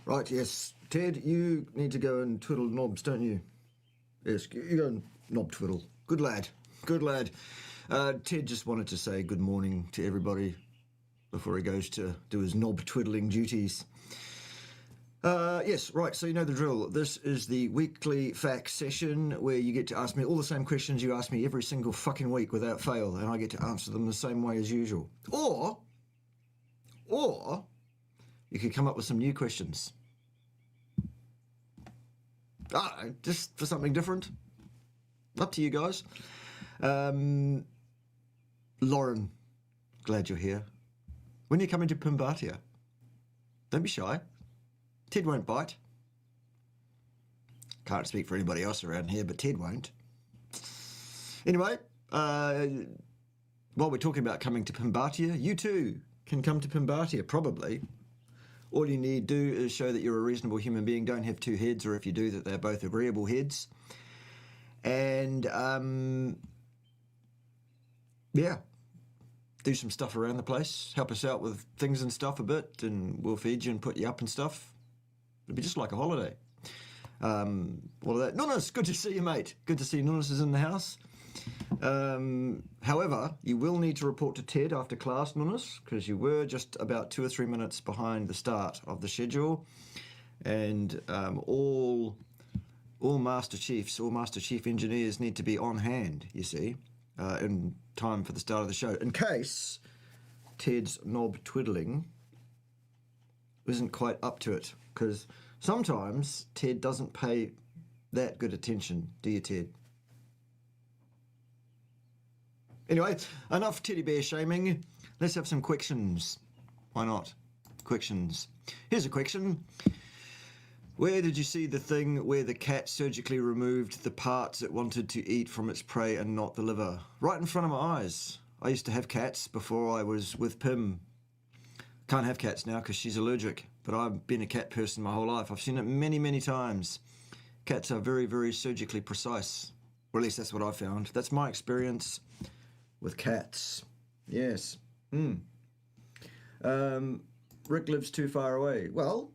Right, yes. Ted, you need to go and twiddle knobs, don't you? Yes, you go and knob twiddle. Good lad. Good lad. Ted just wanted to say good morning to everybody before he goes to do his knob twiddling duties. Yes, right, so you know the drill. This is the weekly facts session where you get to ask me all the same questions you ask me every single fucking week without fail, and I get to answer them the same way as usual. Or you could come up with some new questions. I don't know, just for something different. Up to you guys. Lauren, glad you're here. When are you coming to Pimatian? Don't be shy. Ted won't bite. Can't speak for anybody else around here, but Ted won't. Anyway, while we're talking about coming to Pimatian, you too can come to Pimatian, probably. All you need to do is show that you're a reasonable human being, don't have two heads, or if you do, that they're both agreeable heads. And, yeah, do some stuff around the place. Help us out with things and stuff a bit, and we'll feed you and put you up and stuff. It'll be just like a holiday. All of that. Nunes, good to see you, mate. Good to see Nunes is in the house. However, you will need to report to Ted after class, Nunes, because you were just about 2 or 3 minutes behind the start of the schedule. And all Master Chiefs, all Master Chief Engineers need to be on hand, you see, in time for the start of the show, in case Ted's knob twiddling isn't quite up to it, because sometimes Ted doesn't pay that good attention, do you, Ted? Anyway, enough teddy bear shaming. Let's have some questions. Why not? Questions. Here's a question. Where did you see the thing where the cat surgically removed the parts it wanted to eat from its prey and not the liver? Right in front of my eyes. I used to have cats before I was with Pim. Can't have cats now because she's allergic, but I've been a cat person my whole life. I've seen it many, many times. Cats are very, very surgically precise. Or at least that's what I found. That's my experience with cats. Yes. Rick lives too far away. Well,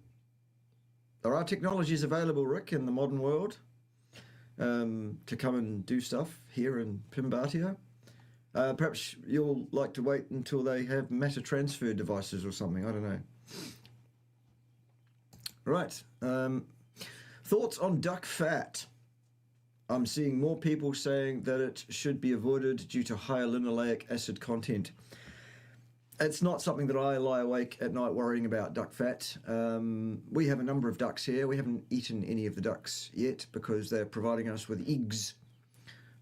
there are technologies available, Rick, in the modern world to come and do stuff here in Pimatian. Perhaps you'll like to wait until they have matter transfer devices or something. I don't know. Right. Thoughts on duck fat? I'm seeing more people saying that it should be avoided due to higher linoleic acid content. It's not something that I lie awake at night worrying about, duck fat. We have a number of ducks here. We haven't eaten any of the ducks yet because they're providing us with eggs.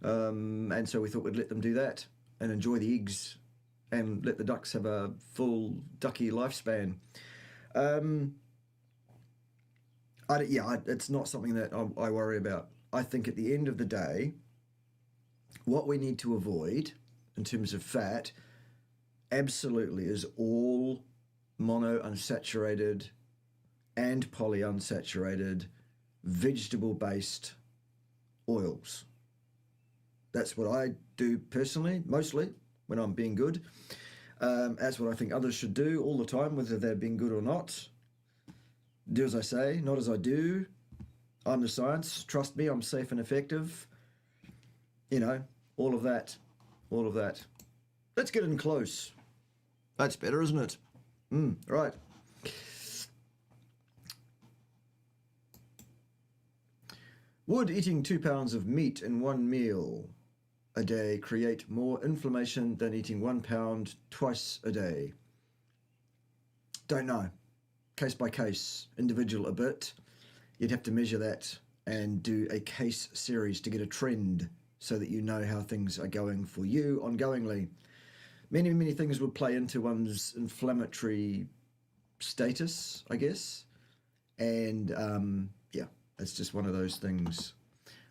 And so we thought we'd let them do that and enjoy the eggs and let the ducks have a full ducky lifespan. It's not something that I worry about. I think at the end of the day, what we need to avoid in terms of fat absolutely is all monounsaturated and polyunsaturated vegetable-based oils. That's what I do personally, mostly, when I'm being good. That's what I think others should do all the time, whether they're being good or not. Do as I say, not as I do. I'm the science. Trust me, I'm safe and effective. You know, all of that. All of that. Let's get in close. That's better, isn't it? Right. Would eating 2 pounds of meat in one meal a day create more inflammation than eating 1 pound twice a day? Don't know. Case by case, individual a bit. You'd have to measure that and do a case series to get a trend so that you know how things are going for you ongoingly. Many, many things would play into one's inflammatory status, I guess. And it's just one of those things.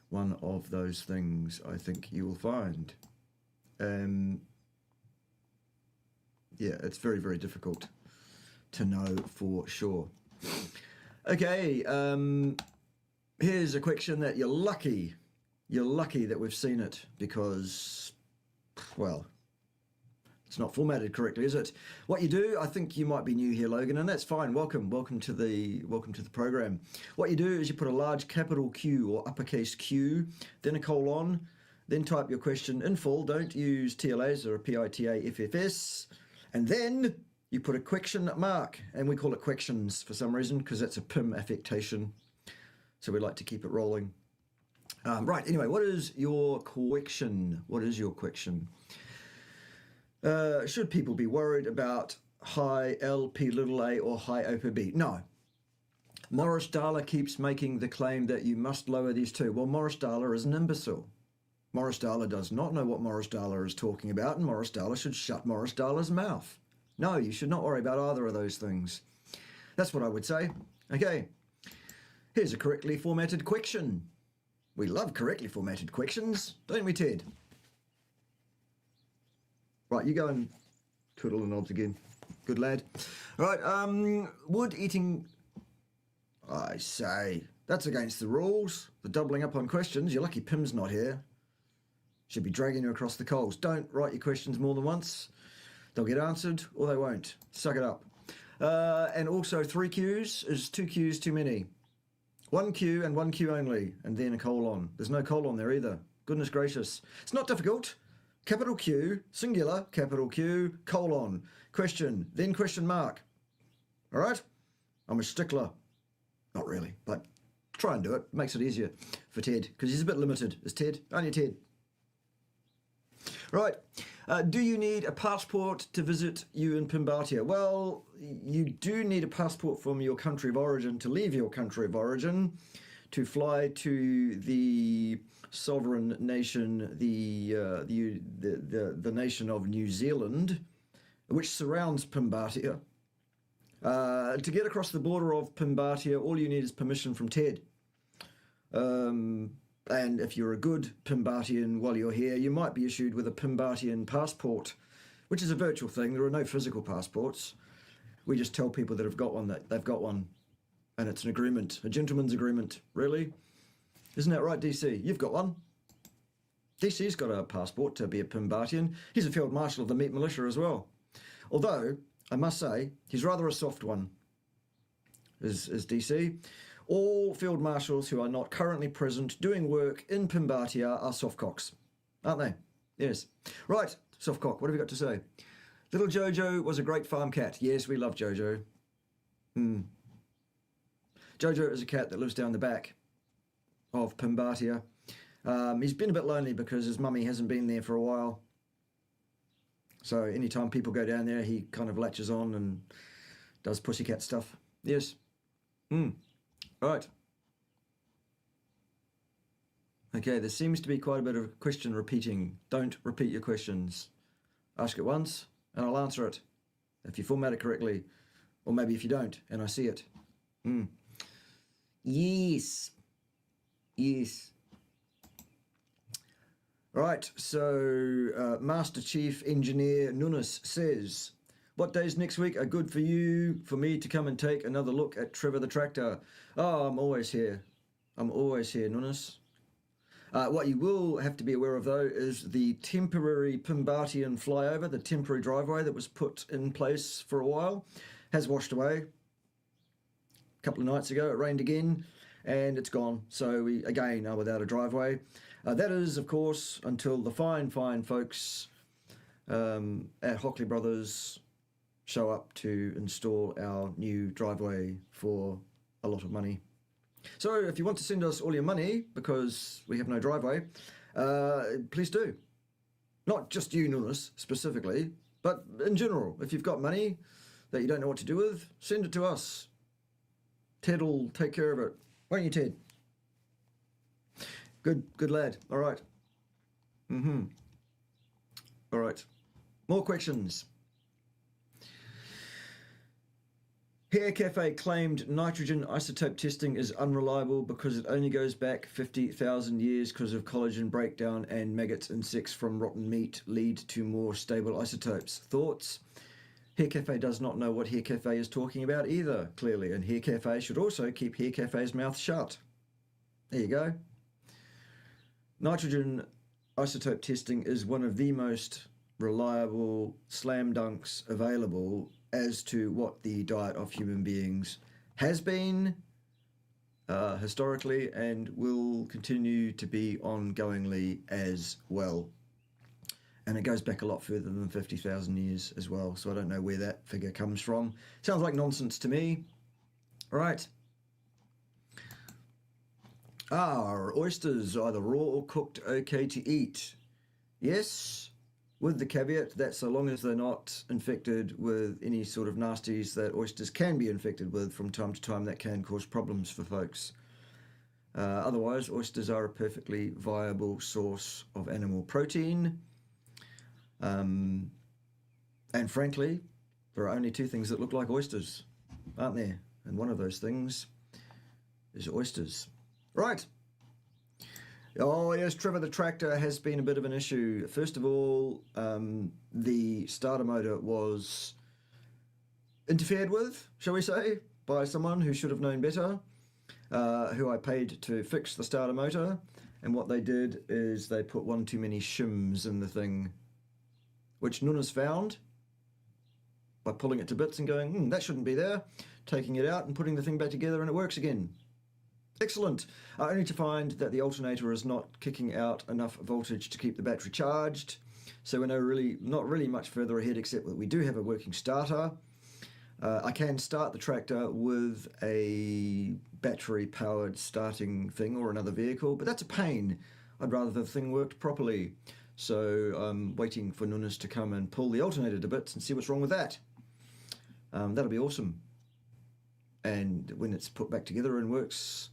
One of those things I think you will find. It's very, very difficult to know for sure. Okay, here's a question that you're lucky that we've seen it because, well, It's not formatted correctly, is it? What you do, I think you might be new here, Logan, and that's fine. Welcome to the program. What you do is you put a large capital Q or uppercase Q, then a colon, then type your question in full. Don't use TLAs or a PITAFFS, and then you put a question mark, and we call it questions for some reason because that's a PIM affectation. So we like to keep it rolling. Right. Anyway, what is your question? What is your question? Should people be worried about high Lp(a) or high OPB? No. Morris Dahler keeps making the claim that you must lower these two. Well, Morris Dahler is an imbecile. Morris Dahler does not know what Morris Dahler is talking about, and Morris Dahler should shut Morris Dahler's mouth. No, you should not worry about either of those things. That's what I would say. Okay. Here's a correctly formatted question. We love correctly formatted questions, don't we, Ted? Right, you go and twiddle the knobs again. Good lad. All right, wood eating... I say, that's against the rules. The doubling up on questions. You're lucky Pim's not here. Should be dragging you across the coals. Don't write your questions more than once. They'll get answered or they won't. Suck it up. And also 3 Qs is 2 Qs too many. 1 Q and 1 Q only, and then a colon. There's no colon there either. Goodness gracious. It's not difficult. Capital Q, singular, capital Q, colon, question, then question mark. All right? I'm a stickler. Not really, but try and do it. Makes it easier for Ted, because he's a bit limited. Is Ted? Only Ted. Right. Do you need a passport to visit you in Pimatia? Well, you do need a passport from your country of origin to leave your country of origin, to fly to the sovereign nation, the nation of New Zealand, which surrounds Pimatia. To get across the border of Pimatia, all you need is permission from Ted. And if you're a good Pimatian while you're here, you might be issued with a Pimatian passport, which is a virtual thing. There are no physical passports. We just tell people that have got one that they've got one. And it's an agreement, a gentleman's agreement. Really? Isn't that right, DC? You've got one. DC's got a passport to be a Pimatian. He's a field marshal of the Meat Militia as well. Although, I must say, he's rather a soft one, is DC. All field marshals who are not currently present doing work in Pimatia are softcocks, aren't they? Yes. Right, softcock, what have you got to say? Little Jojo was a great farm cat. Yes, we love Jojo. Jojo is a cat that lives down the back of Pimatia. He's been a bit lonely because his mummy hasn't been there for a while. So anytime people go down there, he kind of latches on and does pussycat stuff. Yes. Right. Okay, there seems to be quite a bit of question repeating. Don't repeat your questions. Ask it once and I'll answer it if you format it correctly. Or maybe if you don't and I see it. Yes. Yes. Right, so Master Chief Engineer Nunes says, what days next week are good for you, for me to come and take another look at Trevor the Tractor? Oh, I'm always here. I'm always here, Nunes. What you will have to be aware of, though, is the temporary Pimatian flyover, the temporary driveway that was put in place for a while, has washed away. A couple of nights ago, it rained again, and it's gone. So we, again, are without a driveway. That is, of course, until the fine folks at Hockley Brothers show up to install our new driveway for a lot of money. So if you want to send us all your money because we have no driveway, please do. Not just you, Nunes, specifically, but in general. If you've got money that you don't know what to do with, send it to us. Ted will take care of it. Won't you, Ted? Good lad. All right. All right. More questions. Hair Cafe claimed nitrogen isotope testing is unreliable because it only goes back 50,000 years because of collagen breakdown and maggots insects from rotten meat lead to more stable isotopes. Thoughts? Hair Cafe does not know what Hair Cafe is talking about either, clearly, and Hair Cafe should also keep Hair Cafe's mouth shut. There you go. Nitrogen isotope testing is one of the most reliable slam dunks available as to what the diet of human beings has been historically and will continue to be ongoingly as well. And it goes back a lot further than 50,000 years as well, so I don't know where that figure comes from. Sounds like nonsense to me. All right. Are oysters either raw or cooked okay to eat? Yes, with the caveat that so long as they're not infected with any sort of nasties that oysters can be infected with from time to time, that can cause problems for folks. Otherwise, oysters are a perfectly viable source of animal protein. And frankly, there are only two things that look like oysters, aren't there? And one of those things is oysters. Right. Oh, yes, Trevor the tractor has been a bit of an issue. First of all, the starter motor was interfered with, shall we say, by someone who should have known better, who I paid to fix the starter motor. And what they did is they put one too many shims in the thing, which Nuna's found by pulling it to bits and going, that shouldn't be there, taking it out and putting the thing back together, and it works again. Excellent. Only to find that the alternator is not kicking out enough voltage to keep the battery charged. So we're not really much further ahead, except that we do have a working starter. I can start the tractor with a battery-powered starting thing or another vehicle, but that's a pain. I'd rather the thing worked properly. So I'm waiting for Nunes to come and pull the alternator to bits and see what's wrong with that. That'll be awesome. And when it's put back together and works,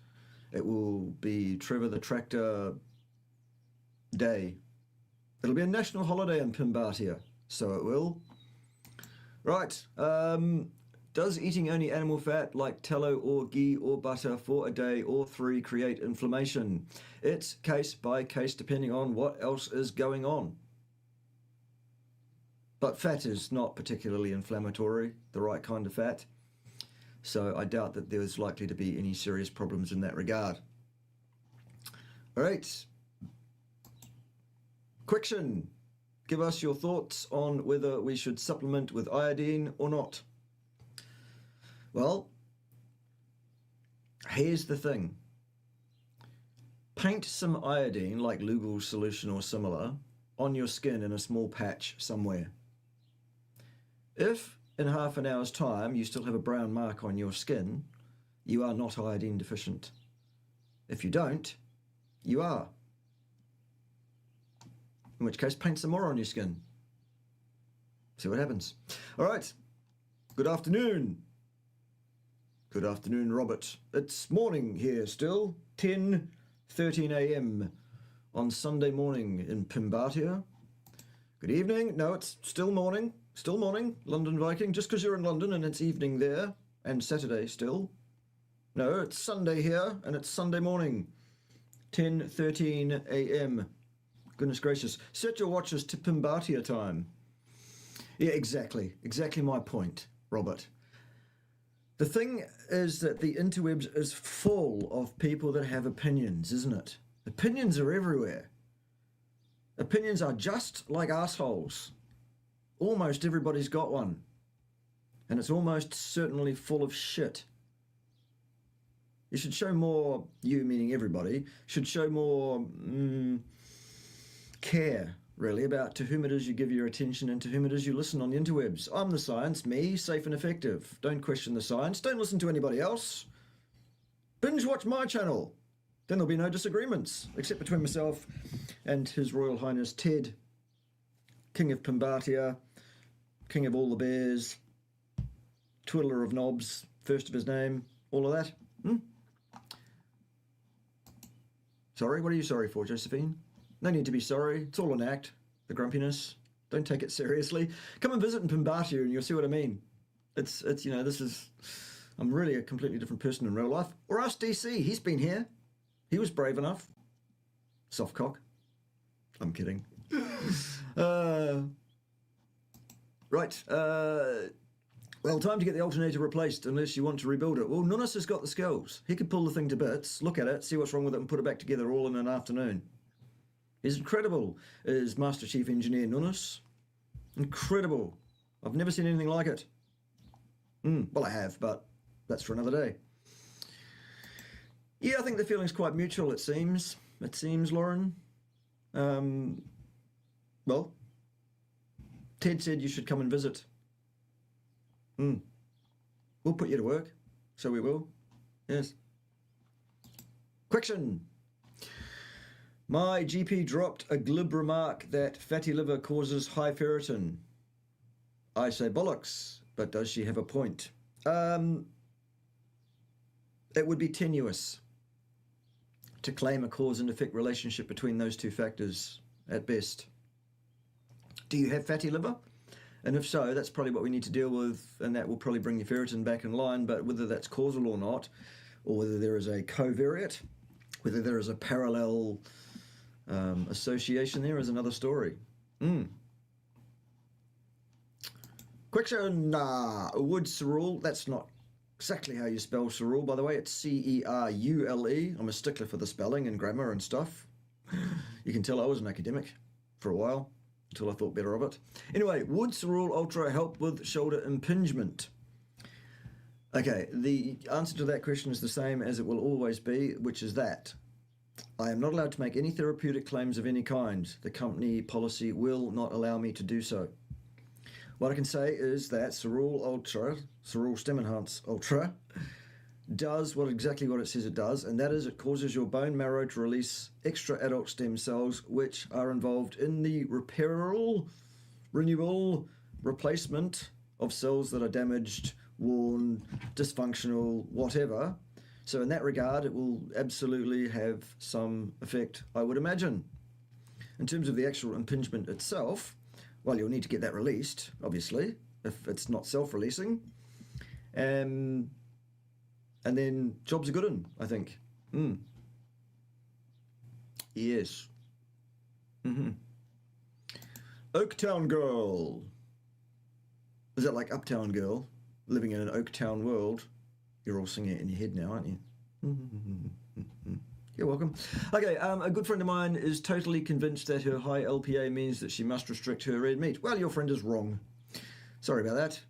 it will be Trevor the Tractor Day. It'll be a national holiday in Pimatia, so it will. Right. Does eating only animal fat like tallow or ghee or butter for a day or 3 create inflammation? It's case by case depending on what else is going on. But fat is not particularly inflammatory, the right kind of fat. So I doubt that there's likely to be any serious problems in that regard. All right. Question. Give us your thoughts on whether we should supplement with iodine or not. Well, here's the thing. Paint some iodine, like Lugol's solution or similar, on your skin in a small patch somewhere. If in half an hour's time you still have a brown mark on your skin, you are not iodine deficient. If you don't, you are. In which case, paint some more on your skin. See what happens. All right. Good afternoon. Good afternoon, Robert. It's morning here still, 10:13 a.m. on Sunday morning in Pimatian. Good evening. No, it's still morning. Still morning, London Viking. Just because you're in London and it's evening there, and Saturday still. No, it's Sunday here, and it's Sunday morning, 10:13 a.m. Goodness gracious. Set your watches to Pimatian time. Yeah, exactly. Exactly my point, Robert. The thing is that the interwebs is full of people that have opinions, isn't it? Opinions are everywhere. Opinions are just like assholes. Almost everybody's got one. And it's almost certainly full of shit. You should show more, you meaning everybody, should show more care, really, about to whom it is you give your attention and to whom it is you listen on the interwebs. I'm the science, me, safe and effective. Don't question the science. Don't listen to anybody else. Binge watch my channel. Then there'll be no disagreements, except between myself and His Royal Highness Ted, King of Pimatian, King of all the bears, twiddler of knobs, first of his name, all of that. Sorry, what are you sorry for, Josephine? No need to be sorry. It's all an act, the grumpiness. Don't take it seriously. Come and visit in Pimatian and you'll see what I mean. It's you know, I'm really a completely different person in real life. Or ask DC, he's been here. He was brave enough. Soft cock. I'm kidding. Right. Well, time to get the alternator replaced unless you want to rebuild it. Well, Nunes has got the skills. He could pull the thing to bits, look at it, see what's wrong with it and put it back together all in an afternoon. He's incredible, is Master Chief Engineer Nunes. Incredible. I've never seen anything like it. Well, I have, but that's for another day. Yeah, I think the feeling's quite mutual, it seems. It seems, Lauren. Well, Ted said you should come and visit. We'll put you to work, so we will. Yes. Question. My GP dropped a glib remark that fatty liver causes high ferritin. I say bollocks, but does she have a point? It would be tenuous to claim a cause and effect relationship between those two factors at best. Do you have fatty liver? And if so, that's probably what we need to deal with, and that will probably bring your ferritin back in line, but whether that's causal or not, or whether there is a covariate, whether there is a parallel association there is another story. Question, Wood Cerule, that's not exactly how you spell Cerule, by the way, it's Cerule. I'm a stickler for the spelling and grammar and stuff. You can tell I was an academic for a while, until I thought better of it. Anyway, would Cerule Ultra help with shoulder impingement? Okay, the answer to that question is the same as it will always be, which is that I am not allowed to make any therapeutic claims of any kind. The company policy will not allow me to do so. What I can say is that Cerule Ultra, Cerule Stem Enhance Ultra, does exactly what it says it does, and that is it causes your bone marrow to release extra adult stem cells which are involved in the renewal, replacement of cells that are damaged, worn, dysfunctional, whatever. So in that regard, it will absolutely have some effect, I would imagine. In terms of the actual impingement itself, well, you'll need to get that released, obviously, if it's not self-releasing. And then jobs are good in, I think. Yes. Oaktown Girl. Is that like Uptown Girl? Living in an Oaktown world. You're all singing it in your head now, aren't you? You're welcome. Okay, a good friend of mine is totally convinced that her high LPA means that she must restrict her red meat. Well, your friend is wrong. Sorry about that.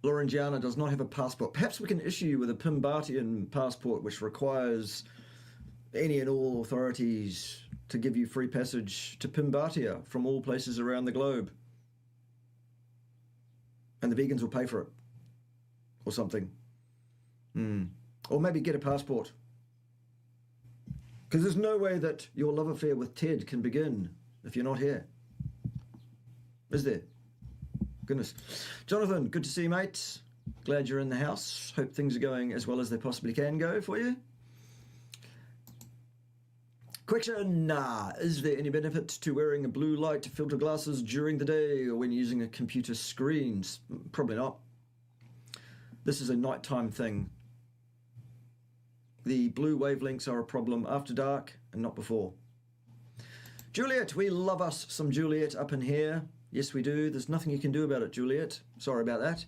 Laurengiana does not have a passport. Perhaps we can issue you with a Pimatian passport, which requires any and all authorities to give you free passage to Pimatia from all places around the globe. And the vegans will pay for it. Or something. Or maybe get a passport. Because there's no way that your love affair with Ted can begin if you're not here. Is there? Goodness. Jonathan, good to see you, mate. Glad you're in the house. Hope things are going as well as they possibly can go for you. Question, is there any benefit to wearing a blue light filter glasses during the day or when using a computer screens? Probably not. This is a nighttime thing. The blue wavelengths are a problem after dark and not before. Juliet, we love us some Juliet up in here. Yes, we do. There's nothing you can do about it, Juliet. Sorry about that.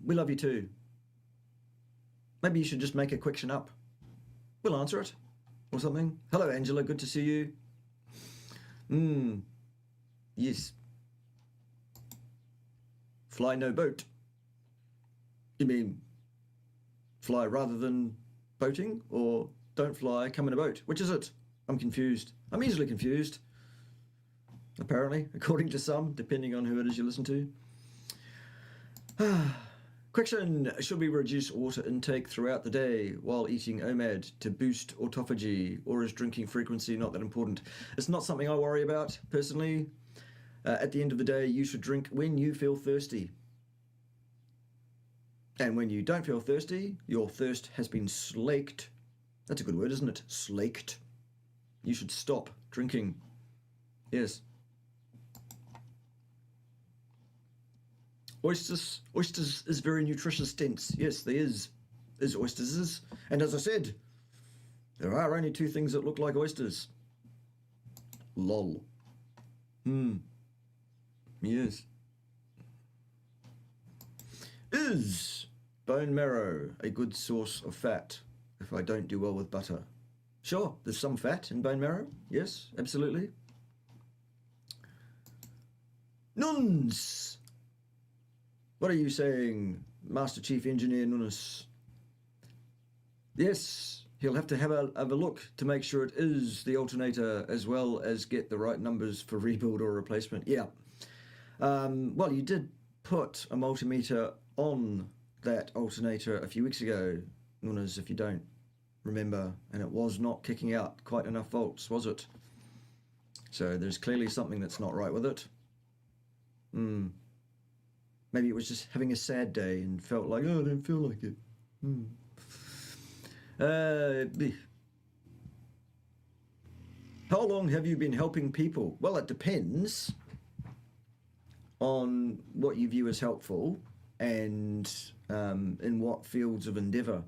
We love you too. Maybe you should just make a question up. We'll answer it. Or something. Hello, Angela. Good to see you. Yes. Fly no boat. You mean fly rather than boating? Or don't fly, come in a boat? Which is it? I'm confused. I'm easily confused. Apparently, according to some, depending on who it is you listen to. Question, should we reduce water intake throughout the day while eating OMAD to boost autophagy, or is drinking frequency not that important? It's not something I worry about, personally. At the end of the day, you should drink when you feel thirsty. And when you don't feel thirsty, your thirst has been slaked. That's a good word, isn't it? Slaked. You should stop drinking. Yes. Oysters is very nutritious dense. Yes, there is oysters. And as I said, there are only two things that look like oysters. Lol. Yes. Is bone marrow a good source of fat if I don't do well with butter? Sure, there's some fat in bone marrow. Yes, absolutely. Nuns! What are you saying, Master Chief Engineer Nunes? Yes, he'll have to have a look to make sure it is the alternator, as well as get the right numbers for rebuild or replacement. Yeah. Well, you did put a multimeter on that alternator a few weeks ago, Nunes, if you don't remember, and it was not kicking out quite enough volts, was it? So there's clearly something that's not right with it. Maybe it was just having a sad day and felt like, oh, I don't feel like it. How long have you been helping people? Well, it depends on what you view as helpful and in what fields of endeavour.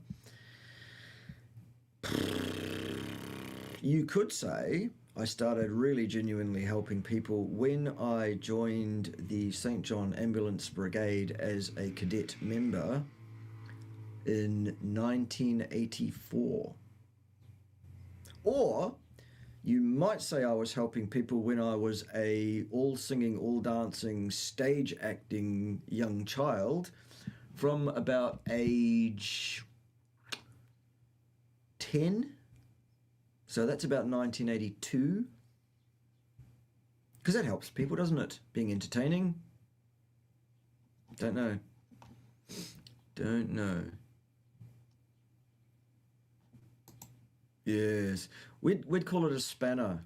You could say I started really genuinely helping people when I joined the St. John Ambulance Brigade as a cadet member in 1984. Or you might say I was helping people when I was a all-singing, all-dancing, stage-acting young child from about age 10. So that's about 1982. Because that helps people, doesn't it? Being entertaining. Don't know. Yes. We'd call it a spanner,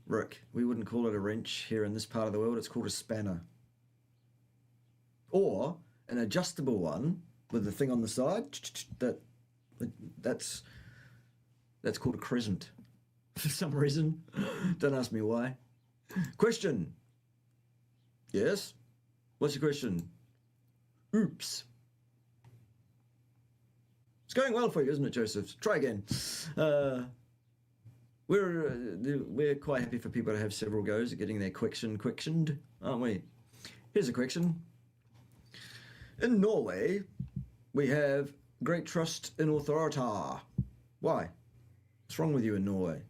Rick. We wouldn't call it a wrench here in this part of the world. It's called a spanner. Or an adjustable one with the thing on the side. That's called a crescent. For some reason. Don't ask me why. Question. Yes? What's your question? Oops. It's going well for you, isn't it, Joseph? Try again. We're quite happy for people to have several goes at getting their questioned, aren't we? Here's a question. In Norway, we have great trust in authority. Why? What's wrong with you in Norway?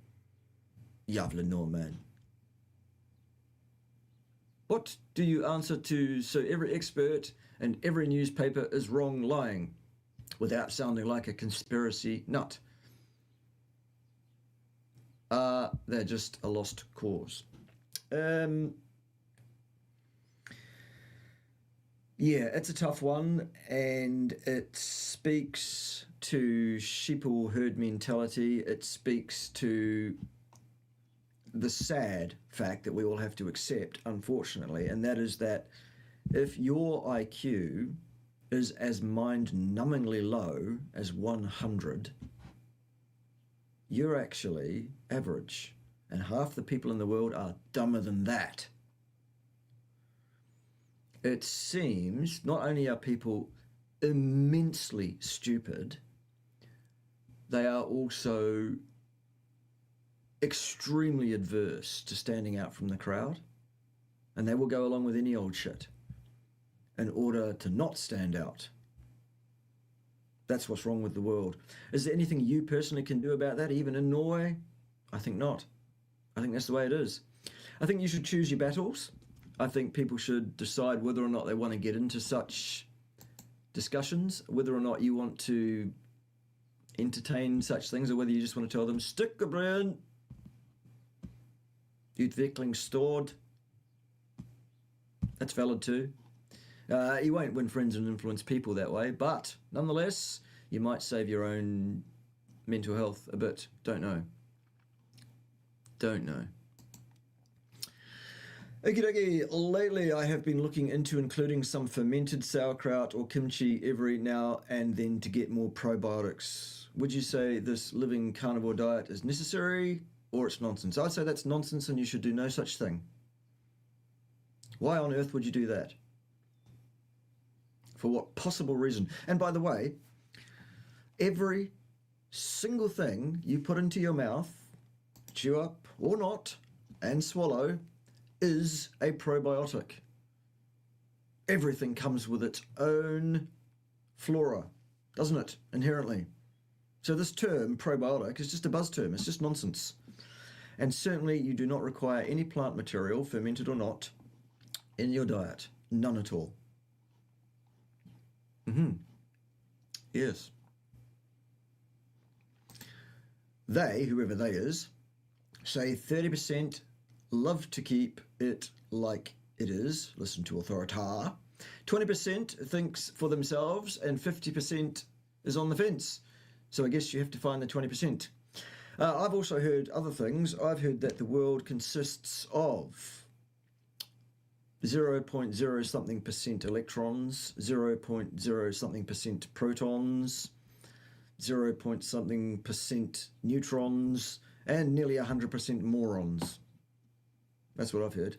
Jævla Norman. What do you answer to so every expert and every newspaper is wrong lying without sounding like a conspiracy nut? They're just a lost cause. Yeah, it's a tough one, and it speaks to sheeple herd mentality. It speaks to the sad fact that we all have to accept, unfortunately, and that is that if your IQ is as mind-numbingly low as 100, you're actually average, and half the people in the world are dumber than that. It seems not only are people immensely stupid, they are also extremely adverse to standing out from the crowd, and they will go along with any old shit in order to not stand out. That's what's wrong with the world. Is there anything you personally can do about that, even in Norway? I think not. I think that's the way it is. I think you should choose your battles. I think people should decide whether or not they want to get into such discussions, whether or not you want to entertain such things, or whether you just want to tell them, stick a brand, utveckling stored. That's valid too. You won't win friends and influence people that way, but nonetheless, you might save your own mental health a bit. Don't know. Okie dokie, lately I have been looking into including some fermented sauerkraut or kimchi every now and then to get more probiotics. Would you say this living carnivore diet is necessary or it's nonsense? I'd say that's nonsense and you should do no such thing. Why on earth would you do that? For what possible reason? And by the way, every single thing you put into your mouth, chew up or not, and swallow, is a probiotic. Everything comes with its own flora, doesn't it, inherently? So this term, probiotic, is just a buzz term. It's just nonsense. And certainly you do not require any plant material, fermented or not, in your diet. None at all. Yes. They, whoever they is, say 30% love to keep it like it is. Listen to authorita. 20% thinks for themselves, and 50% is on the fence. So I guess you have to find the 20%. I've also heard other things. I've heard that the world consists of 0.0 something percent electrons, 0.0 something percent protons, 0 point something percent neutrons, and nearly 100% morons. That's what I've heard.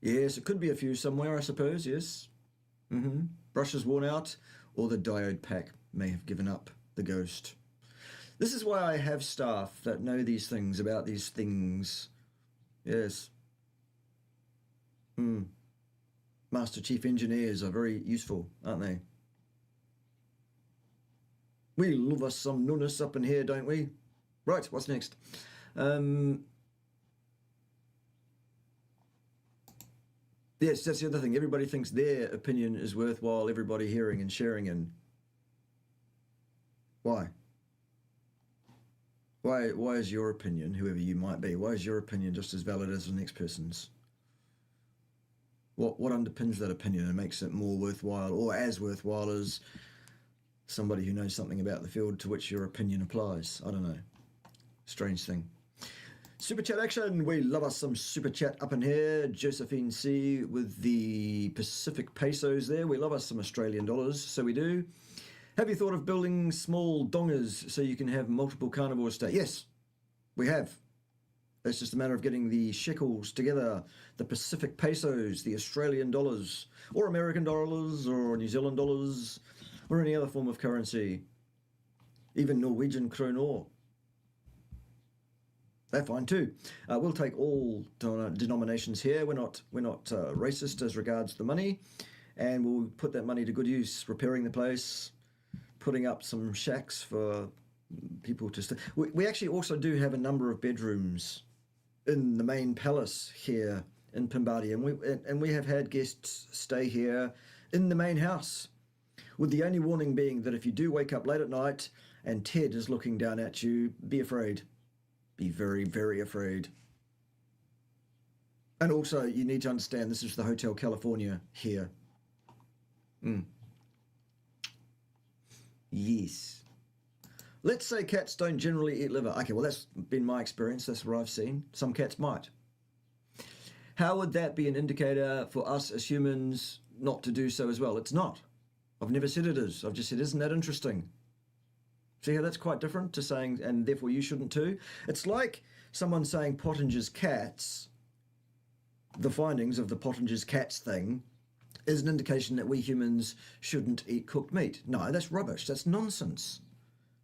Yes, it could be a few somewhere, I suppose, yes. Brush is worn out, or the diode pack may have given up the ghost. This is why I have staff that know these things about these things. Yes. Master Chief Engineers are very useful, aren't they? We love us some nunness up in here, don't we? Right, what's next? Yes, that's the other thing. Everybody thinks their opinion is worthwhile everybody hearing and sharing in. Why? Why is your opinion, whoever you might be, why is your opinion just as valid as the next person's? What underpins that opinion and makes it more worthwhile, or as worthwhile as somebody who knows something about the field to which your opinion applies? I don't know. Strange thing. Super chat action. We love us some super chat up in here. Josephine C with the Pacific pesos there. We love us some Australian dollars, so we do. Have you thought of building small dongers so you can have multiple carnivores stay? Yes, we have. It's just a matter of getting the shekels together, the Pacific pesos, the Australian dollars, or American dollars, or New Zealand dollars, or any other form of currency. Even Norwegian kroner. They're fine too. We'll take all denominations here. We're not racist as regards the money, and we'll put that money to good use, repairing the place, putting up some shacks for people to stay. We actually also do have a number of bedrooms in the main palace here in Pimatian, and we have had guests stay here in the main house, with the only warning being that if you do wake up late at night and Ted is looking down at you, be afraid. Be very, very afraid. And also, you need to understand this is the Hotel California here. Yes. Let's say cats don't generally eat liver. Okay, well, that's been my experience. That's what I've seen. Some cats might. How would that be an indicator for us as humans not to do so as well? It's not. I've never said it is. I've just said, isn't that interesting? See how that's quite different to saying, and therefore you shouldn't too? It's like someone saying Pottinger's cats, the findings of the Pottinger's cats thing, is an indication that we humans shouldn't eat cooked meat. No, that's rubbish. That's nonsense.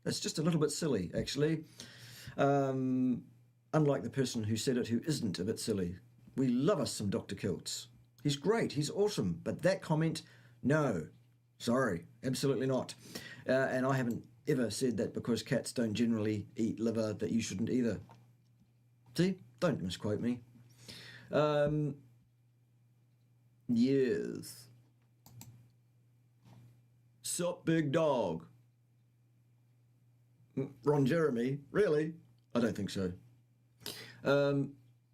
That's just a little bit silly, actually. Unlike the person who said it, who isn't a bit silly. We love us some Dr. Kiltz. He's great. He's awesome. But that comment, no. Sorry, absolutely not. And I haven't ever said that because cats don't generally eat liver that you shouldn't either. See? Don't misquote me. Yes. Sup, big dog? Ron Jeremy? Really? I don't think so.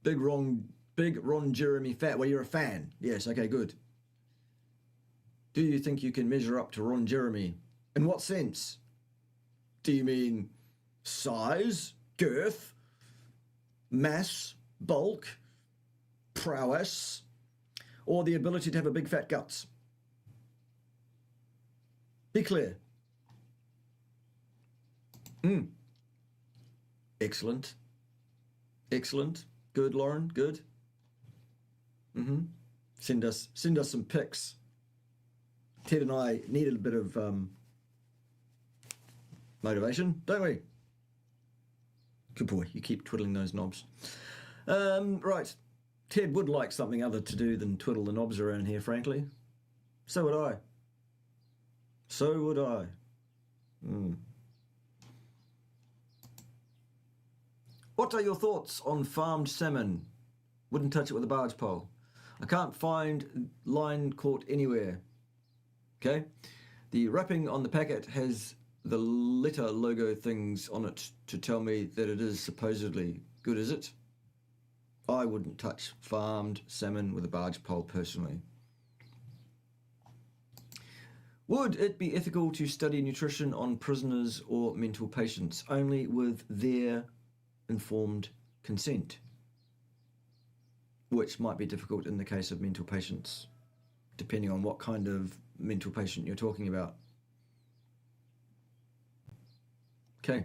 Big Ron Jeremy fat. Well, you're a fan. Yes, okay, good. Do you think you can measure up to Ron Jeremy? In what sense? Do you mean size, girth, mass, bulk, prowess, or the ability to have a big fat guts? Be clear. Excellent. Excellent. Good, Lauren. Good. Send us some pics. Ted and I needed a bit of motivation, don't we? Good boy. You keep twiddling those knobs. Right. Ted would like something other to do than twiddle the knobs around here, frankly. So would I. So would I. What are your thoughts on farmed salmon? Wouldn't touch it with a barge pole. I can't find line caught anywhere. Okay. The wrapping on the packet has the letter logo things on it to tell me that it is supposedly good, is it? I wouldn't touch farmed salmon with a barge pole personally. Would it be ethical to study nutrition on prisoners or mental patients? Only with their informed consent, which might be difficult in the case of mental patients, depending on what kind of mental patient you're talking about. Okay.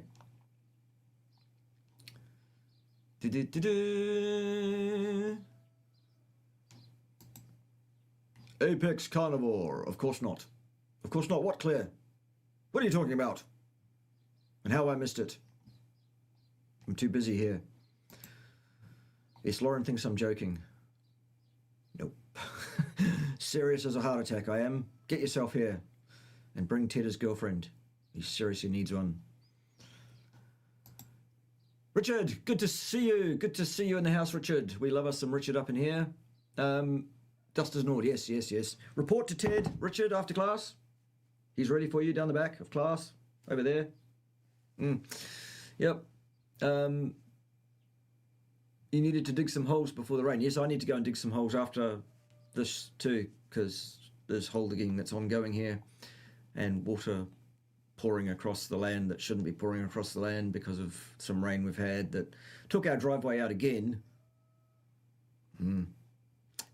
Apex Carnivore. Of course not. Of course not. What, Claire? What are you talking about? And how I missed it? I'm too busy here. Yes, Lauren thinks I'm joking. Nope. Serious as a heart attack, I am. Get yourself here. And bring Ted his girlfriend. He seriously needs one. Richard, good to see you. Good to see you in the house, Richard. We love us some Richard up in here. Dusters Nord, yes, yes, yes. Report to Ted, Richard, after class. He's ready for you down the back of class. Over there. Yep. You needed to dig some holes before the rain. Yes, I need to go and dig some holes after this too, because there's hole digging that's ongoing here and water pouring across the land that shouldn't be pouring across the land because of some rain we've had that took our driveway out again.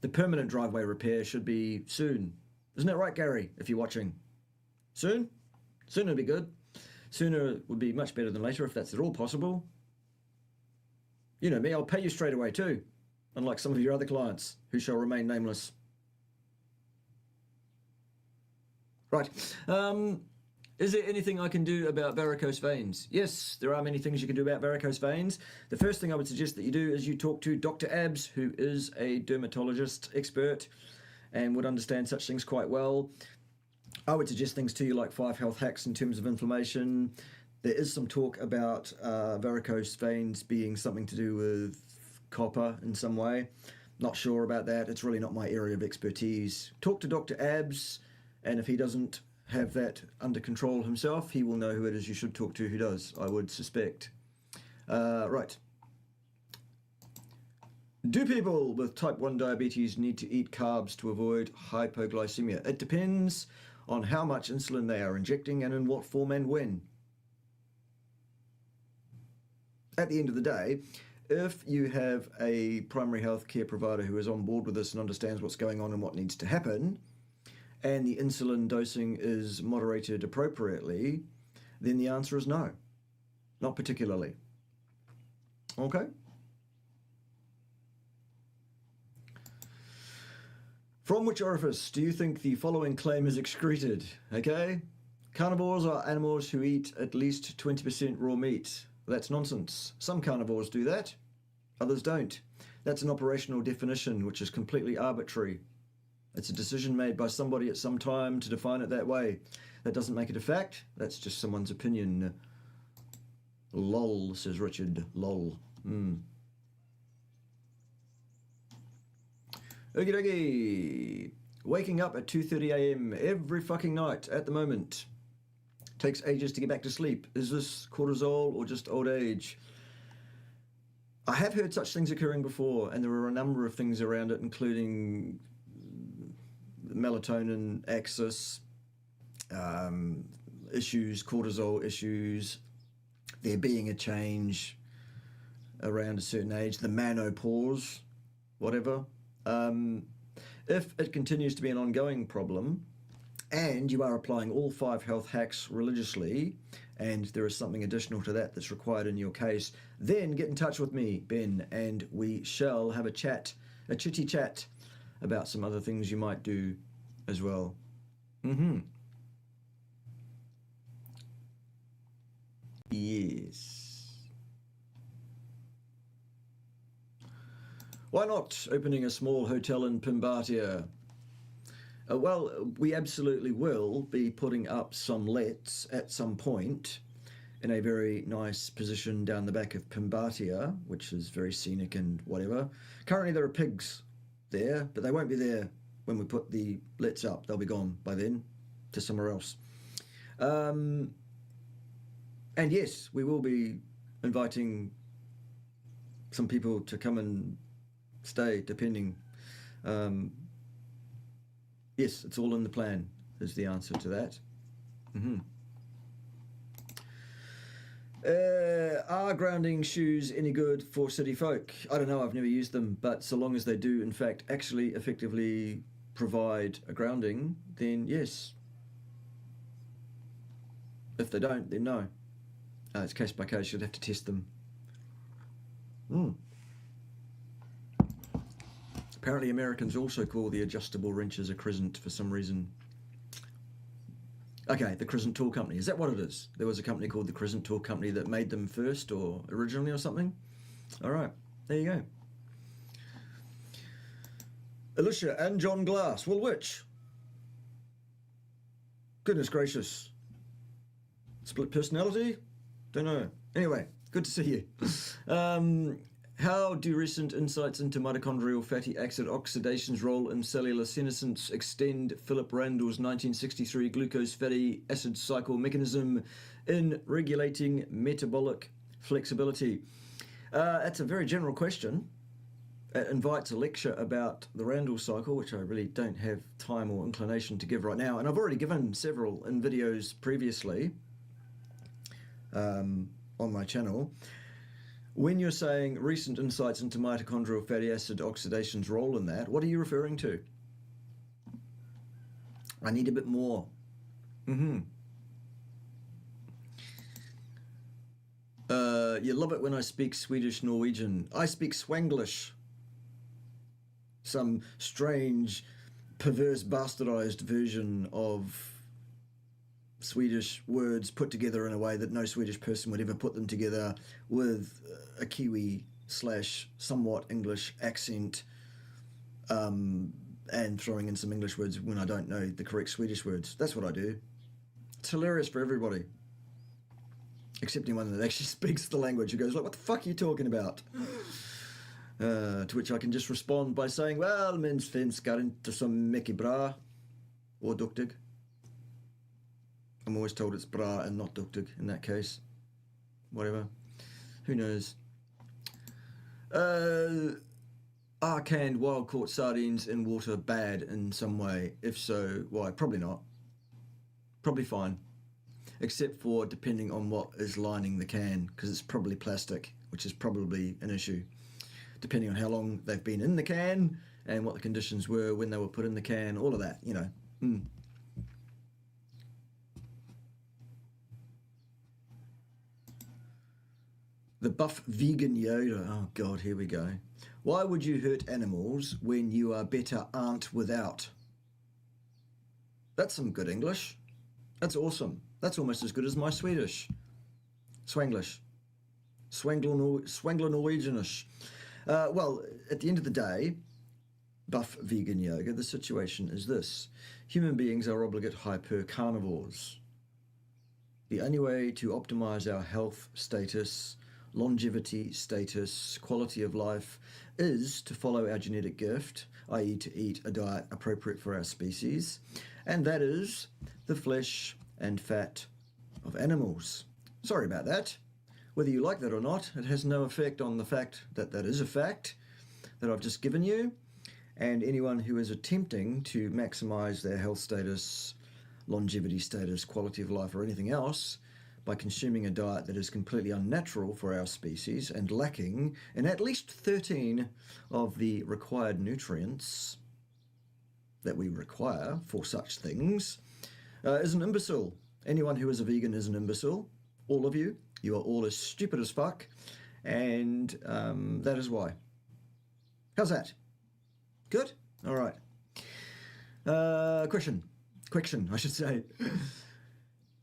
The permanent driveway repair should be soon. Isn't that right, Gary, if you're watching? Soon? Sooner would be good. Sooner would be much better than later if that's at all possible. You know me, I'll pay you straight away too, unlike some of your other clients who shall remain nameless. Right. Is there anything I can do about varicose veins? Yes, there are many things you can do about varicose veins. The first thing I would suggest that you do is you talk to Dr. Abs, who is a dermatologist expert and would understand such things quite well. I would suggest things to you like 5 health hacks in terms of inflammation. There is some talk about varicose veins being something to do with copper in some way. Not sure about that. It's really not my area of expertise. Talk to Dr. Abs, and if he doesn't have that under control himself, he will know who it is you should talk to who does, I would suspect. Right. Do people with type 1 diabetes need to eat carbs to avoid hypoglycemia? It depends on how much insulin they are injecting and in what form and when. At the end of the day, if you have a primary health care provider who is on board with this and understands what's going on and what needs to happen, and the insulin dosing is moderated appropriately, then the answer is no. Not particularly. Okay? From which orifice do you think the following claim is excreted? Okay? Carnivores are animals who eat at least 20% raw meat. That's nonsense. Some carnivores do that. Others don't. That's an operational definition which is completely arbitrary. It's a decision made by somebody at some time to define it that way. That doesn't make it a fact. That's just someone's opinion. Lol, says Richard. Lol. Okie dokie. Waking up at 2:30 a.m. every fucking night at the moment. Takes ages to get back to sleep. Is this cortisol or just old age? I have heard such things occurring before, and there are a number of things around it, including melatonin axis issues, cortisol issues, there being a change around a certain age, the menopause, whatever. If it continues to be an ongoing problem and you are applying all 5 health hacks religiously and there is something additional to that that's required in your case, then get in touch with me, Ben, and we shall have a chat, a chitty chat about some other things you might do as well. Yes. Why not opening a small hotel in Pimatia? Well, we absolutely will be putting up some lets at some point in a very nice position down the back of Pimatia, which is very scenic and whatever. Currently there are pigs there, but they won't be there when we put the lets up. They'll be gone by then to somewhere else. And yes, we will be inviting some people to come and stay, depending. Yes, it's all in the plan, is the answer to that. Are grounding shoes any good for city folk? I don't know, I've never used them, but so long as they do, in fact, actually effectively provide a grounding, then yes. If they don't, then no. It's case by case, you'd have to test them. Apparently Americans also call the adjustable wrenches a crescent for some reason. Okay, the Crescent Tool Company. Is that what it is? There was a company called the Crescent Tool Company that made them first or originally or something? All right, there you go. Alicia and John Glass. Well, which? Goodness gracious. Split personality? Don't know. Anyway, good to see you. How do recent insights into mitochondrial fatty acid oxidation's role in cellular senescence extend Philip Randall's 1963 glucose fatty acid cycle mechanism in regulating metabolic flexibility? That's a very general question. It invites a lecture about the Randall cycle, which I really don't have time or inclination to give right now. And I've already given several in videos previously on my channel. When you're saying recent insights into mitochondrial fatty acid oxidation's role in that, what are you referring to? I need a bit more. You love it when I speak Swedish Norwegian. I speak Swanglish. Some strange, perverse, bastardized version of Swedish words put together in a way that no Swedish person would ever put them together, with a Kiwi / somewhat English accent, and throwing in some English words when I don't know the correct Swedish words. That's what I do. It's hilarious for everybody, except anyone that actually speaks the language, who goes like, what the fuck are you talking about? To which I can just respond by saying, well, min svenskar inte så mycket bra, or duktig. I'm always told it's bra and not duktig in that case. Whatever. Who knows? Are canned wild-caught sardines in water bad in some way? If so, why? Probably not. Probably fine. Except for depending on what is lining the can, because it's probably plastic, which is probably an issue. Depending on how long they've been in the can and what the conditions were when they were put in the can, all of that, you know. The buff vegan Yoda. Oh God, here we go. Why would you hurt animals when you are better aren't without? That's some good English. That's awesome. That's almost as good as my Swedish. Swanglish. Swangler Norwegianish. Well, at the end of the day, buff vegan yoga, the situation is this. Human beings are obligate hyper-carnivores. The only way to optimize our health status, longevity status, quality of life, is to follow our genetic gift, i.e. to eat a diet appropriate for our species, and that is the flesh and fat of animals. Sorry about that. Whether you like that or not, it has no effect on the fact that that is a fact that I've just given you, and anyone who is attempting to maximize their health status, longevity status, quality of life, or anything else by consuming a diet that is completely unnatural for our species and lacking in at least 13 of the required nutrients that we require for such things, is an imbecile. Anyone who is a vegan is an imbecile. All of you. You are all as stupid as fuck, and that is why. How's that? Good? All right. Question, I should say.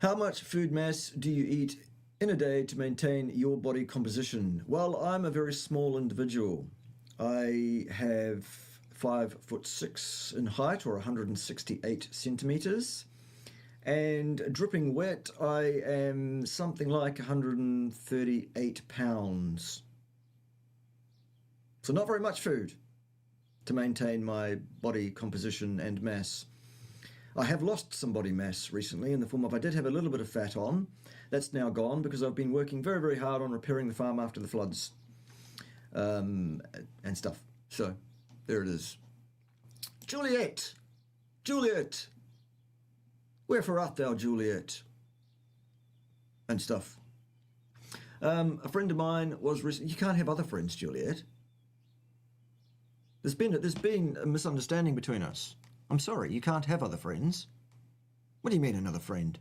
How much food mass do you eat in a day to maintain your body composition? Well, I'm a very small individual. I have 5'6" in height, or 168 centimeters. And dripping wet, I am something like 138 pounds. So not very much food to maintain my body composition and mass. I have lost some body mass recently in the form of I did have a little bit of fat on. That's now gone because I've been working very, very hard on repairing the farm after the floods and stuff. So there it is. Juliet! Juliet! Wherefore art thou, Juliet? And stuff. A friend of mine was recently... You can't have other friends, Juliet. There's been a misunderstanding between us. I'm sorry, you can't have other friends. What do you mean another friend?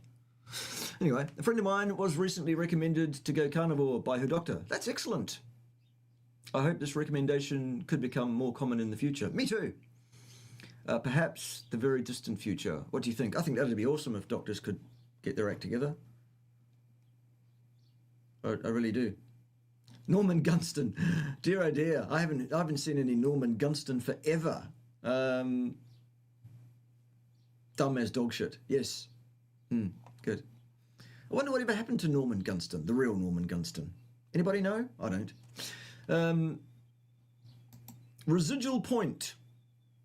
Anyway, a friend of mine was recently recommended to go carnivore by her doctor. That's excellent. I hope this recommendation could become more common in the future. Me too. Perhaps the very distant future. What do you think? I think that would be awesome if doctors could get their act together. I really do. Norman Gunston. Dear oh dear. I haven't seen any Norman Gunston forever. Dumb as dog shit. Yes. Good. I wonder whatever happened to Norman Gunston, the real Norman Gunston. Anybody know? I don't. Residual point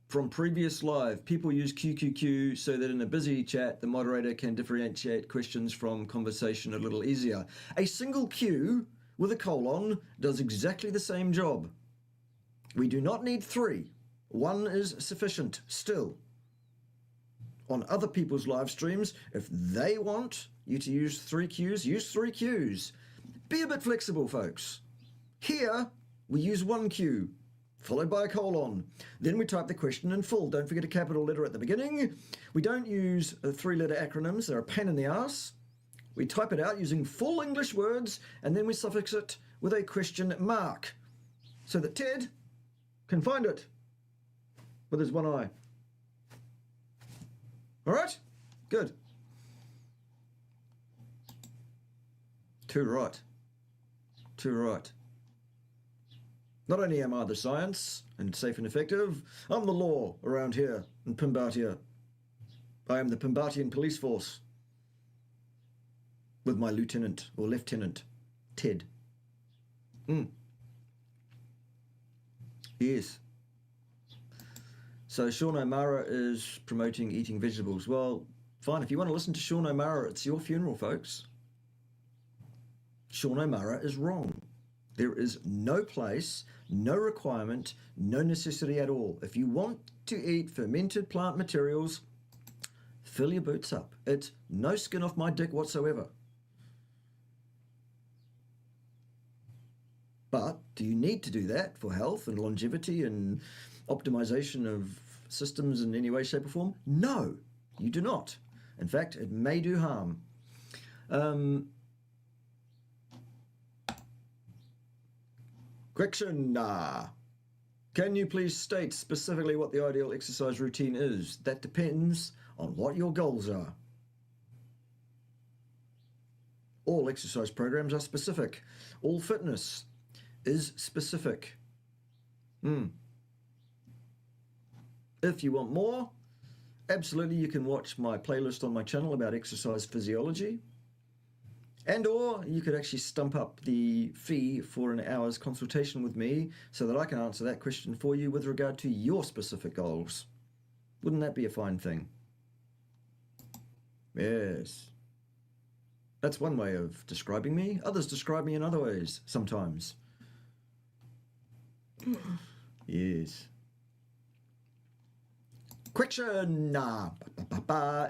from previous live. People use QQQ so that in a busy chat, the moderator can differentiate questions from conversation a little easier. A single Q with a colon does exactly the same job. We do not need 3. 1 is sufficient still. On other people's live streams, if they want you to use 3 Qs, use 3 Qs. Be a bit flexible, folks. Here, we use 1 Q, followed by a colon. Then we type the question in full. Don't forget a capital letter at the beginning. We don't use 3-letter acronyms. They're a pain in the ass. We type it out using full English words, and then we suffix it with a question mark so that Ted can find it with his one eye. All right? Good. Too right. Too right. Not only am I the science and safe and effective, I'm the law around here in Pimatia. I am the Pimatian police force with my lieutenant or lieutenant, Ted. Yes. So Sean O'Mara is promoting eating vegetables. Well, fine. If you want to listen to Sean O'Mara, it's your funeral, folks. Sean O'Mara is wrong. There is no place, no requirement, no necessity at all. If you want to eat fermented plant materials, fill your boots up. It's no skin off my dick whatsoever. But do you need to do that for health and longevity and optimization of systems in any way, shape or form? No, you do not. In fact, it may do harm. Question. Can you please state specifically what the ideal exercise routine is? That depends on what your goals are. All exercise programs are specific. All fitness is specific. If you want more, absolutely you can watch my playlist on my channel about exercise physiology, and or you could actually stump up the fee for an hour's consultation with me so that I can answer that question for you with regard to your specific goals. Wouldn't that be a fine thing? Yes. That's one way of describing me. Others describe me in other ways sometimes. Yes. Question.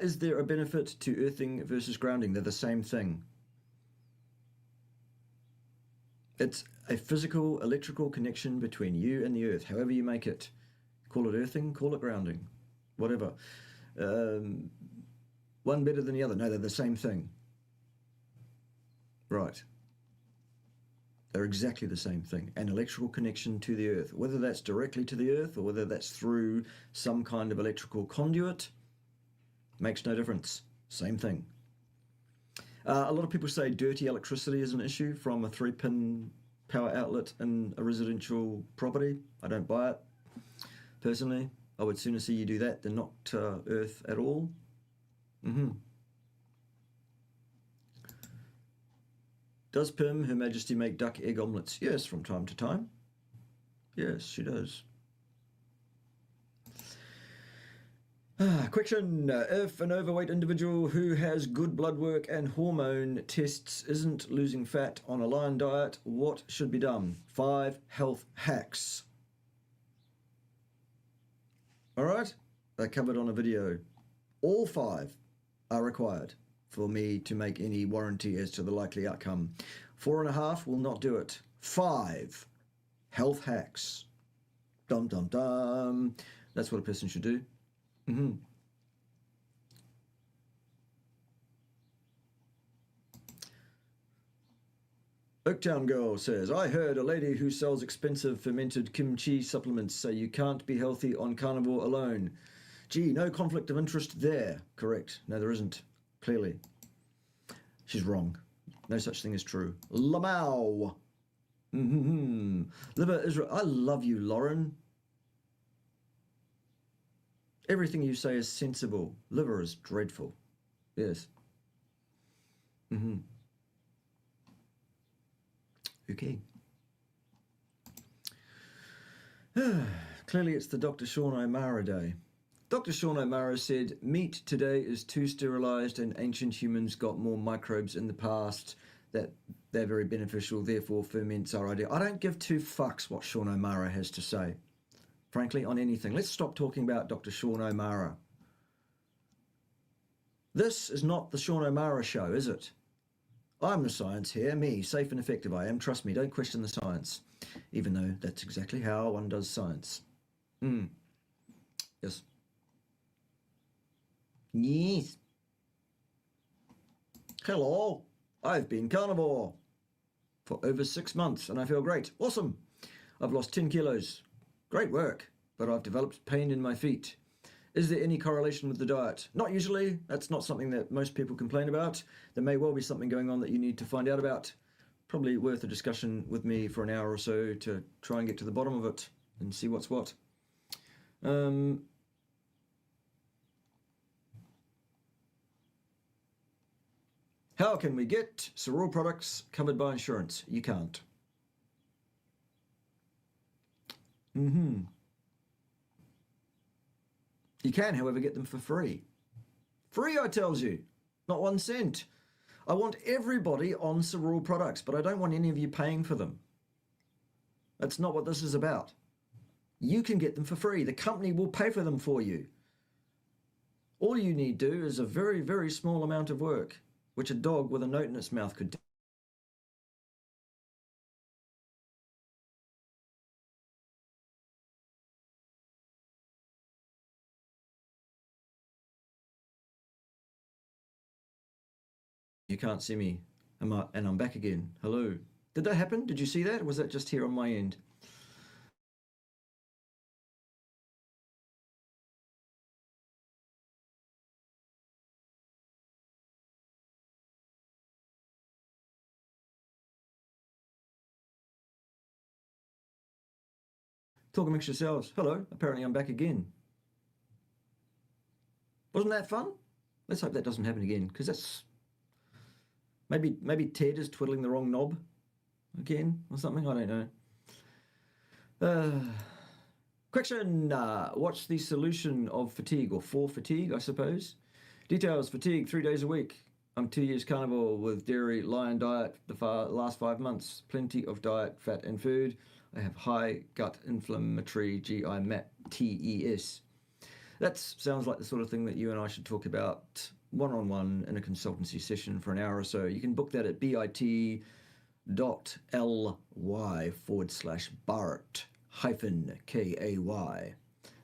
Is there a benefit to earthing versus grounding? They're the same thing. It's a physical, electrical connection between you and the earth, however you make it. Call it earthing, call it grounding, whatever. One better than the other. No, they're the same thing. Right. They're exactly the same thing. An electrical connection to the earth, whether that's directly to the earth or whether that's through some kind of electrical conduit, makes no difference. Same thing. A lot of people say dirty electricity is an issue from a 3-pin power outlet in a residential property. I don't buy it. Personally, I would sooner see you do that than not earth at all. Does Pim, Her Majesty, make duck egg omelets? Yes, from time to time. Yes, she does. Question. If an overweight individual who has good blood work and hormone tests isn't losing fat on a lion diet, what should be done? 5 health hacks. All right, they're covered on a video. All 5 are required for me to make any warranty as to the likely outcome. 4.5 will not do it. 5 health hacks. Dum dum dum. That's what a person should do. Oaktown Girl says, I heard a lady who sells expensive fermented kimchi supplements say you can't be healthy on carnivore alone. Gee, no conflict of interest there. Correct. No, there isn't. Clearly. She's wrong. No such thing as true. Lamau. Liver Israel. I love you, Lauren. Everything you say is sensible. Liver is dreadful. Yes. Okay. Clearly it's the Dr. Sean O'Mara day. Dr. Sean O'Mara said, meat today is too sterilized and ancient humans got more microbes in the past that they're very beneficial, therefore ferments are ideal. I don't give 2 fucks what Sean O'Mara has to say. Frankly, on anything. Let's stop talking about Dr. Sean O'Mara. This is not the Sean O'Mara show, is it? I'm the science here, me, safe and effective I am. Trust me, don't question the science. Even though that's exactly how one does science. Yes. Yes. Hello, I've been carnivore for over 6 months and I feel great. Awesome. I've lost 10 kilos. Great work, but I've developed pain in my feet. Is there any correlation with the diet? Not usually. That's not something that most people complain about. There may well be something going on that you need to find out about. Probably worth a discussion with me for an hour or so to try and get to the bottom of it and see what's what. How can we get Soror products covered by insurance? You can't. You can, however, get them for free. Free, I tells you. Not 1 cent. I want everybody on Soror products, but I don't want any of you paying for them. That's not what this is about. You can get them for free. The company will pay for them for you. All you need to do is a very, very small amount of work, which a dog with a note in its mouth could do. You can't see me, and I'm back again. Hello. Did that happen? Did you see that? Or was that just here on my end? Talk amongst yourselves. Hello. Apparently I'm back again. Wasn't that fun? Let's hope that doesn't happen again, because that's... Maybe Ted is twiddling the wrong knob again or something. I don't know. Question. What's the solution of fatigue, or for fatigue, I suppose? Details. Fatigue 3 days a week. I'm 2 years carnivore with dairy, lion diet the last 5 months. Plenty of diet, fat and food. I have high gut inflammatory GI MAP TES. That sounds like the sort of thing that you and I should talk about one-on-one in a consultancy session for an hour or so. You can book that at bit.ly/Bart-KAY.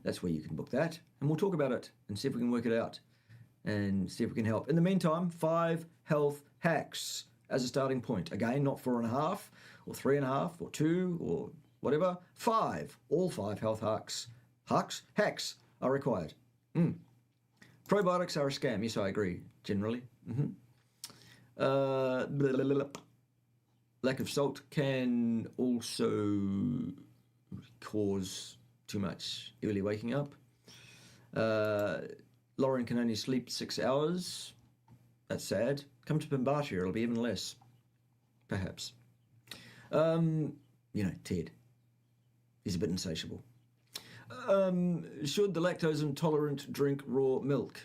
That's where you can book that. And we'll talk about it and see if we can work it out and see if we can help. In the meantime, 5 health hacks as a starting point. Again, not 4.5 or 3.5 or 2 or whatever. 5. All 5 health hacks are required. Probiotics are a scam. Yes, I agree, generally. Lack of salt can also cause too much early waking up. Lauren can only sleep 6 hours. That's sad. Come to Pimatia, it'll be even less. Perhaps. Ted. He's a bit insatiable. Should the lactose intolerant drink raw milk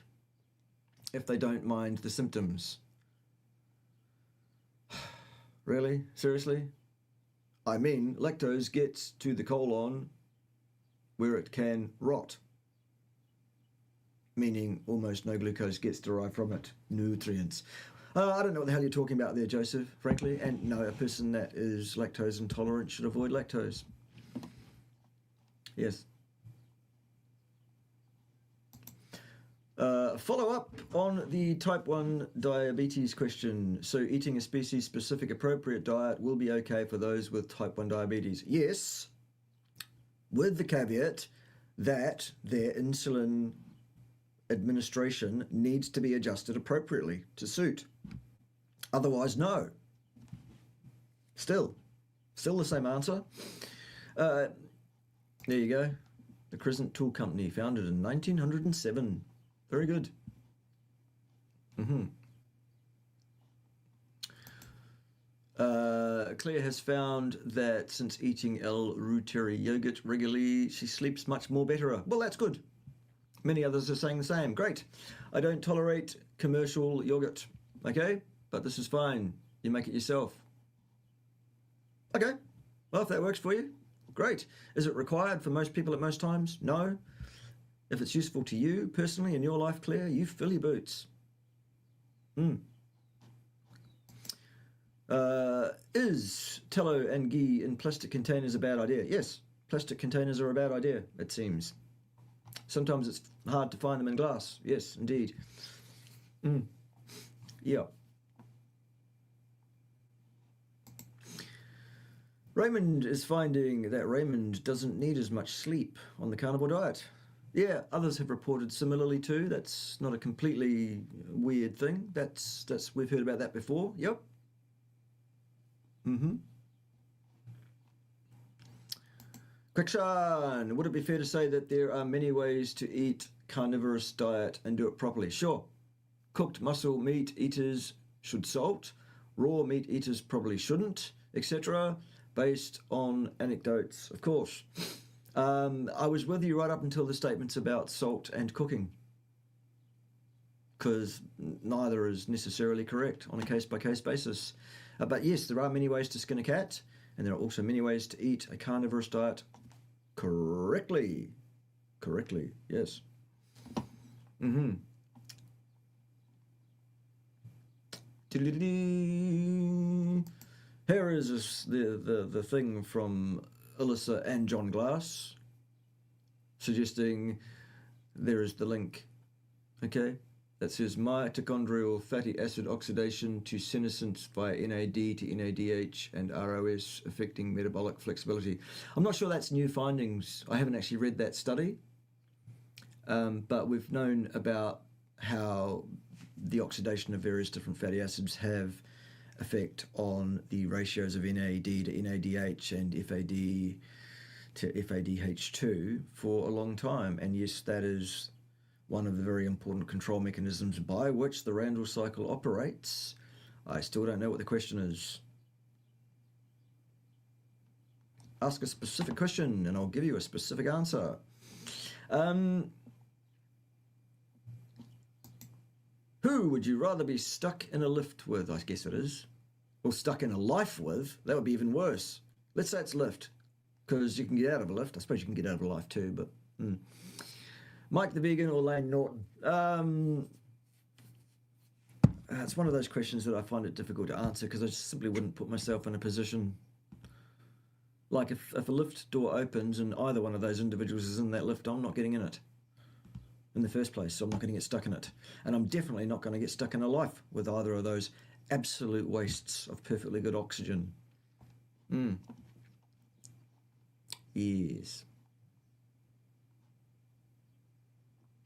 if they don't mind the symptoms? Really? Seriously? I mean, lactose gets to the colon where it can rot, meaning almost no glucose gets derived from it. Nutrients. I don't know what the hell you're talking about there, Joseph, frankly. And no, a person that is lactose intolerant should avoid lactose. Yes. Follow up on the type 1 diabetes question. So eating a species-specific appropriate diet will be okay for those with type 1 diabetes. Yes, with the caveat that their insulin administration needs to be adjusted appropriately to suit. Otherwise, no. Still the same answer. There you go. The Crescent Tool Company, founded in 1907. Very good. Claire has found that since eating El Ruteri yogurt regularly, she sleeps much more better. Well, that's good. Many others are saying the same. Great. I don't tolerate commercial yogurt. Okay? But this is fine. You make it yourself. Okay. Well, if that works for you, great. Is it required for most people at most times? No. If it's useful to you personally in your life, Claire, you fill your boots. Is tallow and ghee in plastic containers a bad idea? Yes, plastic containers are a bad idea, it seems. Sometimes it's hard to find them in glass. Yes, indeed. Yeah. Raymond is finding that Raymond doesn't need as much sleep on the carnivore diet. Yeah, others have reported similarly too. That's not a completely weird thing. That's we've heard about that before. Yep. Quickshan, would it be fair to say that there are many ways to eat carnivorous diet and do it properly? Sure. Cooked muscle meat eaters should salt. Raw meat eaters probably shouldn't, etc. Based on anecdotes, of course. I was with you right up until the statements about salt and cooking, because neither is necessarily correct on a case-by-case basis. But yes, there are many ways to skin a cat, and there are also many ways to eat a carnivorous diet correctly. Yes. Here is the thing from Alyssa and John Glass, suggesting there is the link, okay, that says mitochondrial fatty acid oxidation to senescence via NAD to NADH and ROS affecting metabolic flexibility. I'm not sure that's new findings. I haven't actually read that study, but we've known about how the oxidation of various different fatty acids have effect on the ratios of NAD to NADH and FAD to FADH2 for a long time. And yes, that is one of the very important control mechanisms by which the Randall cycle operates. I still don't know what the question is. Ask a specific question and I'll give you a specific answer. Who would you rather be stuck in a lift with? I guess it is. Or stuck in a life with. That would be even worse. Let's say it's lift, because you can get out of a lift. I suppose you can get out of a life too, but... Mike the Vegan or Lane Norton? It's one of those questions that I find it difficult to answer because I just simply wouldn't put myself in a position... Like if a lift door opens and either one of those individuals is in that lift, I'm not getting in it in the first place, so I'm not going to get stuck in it. And I'm definitely not going to get stuck in a life with either of those absolute wastes of perfectly good oxygen. Yes.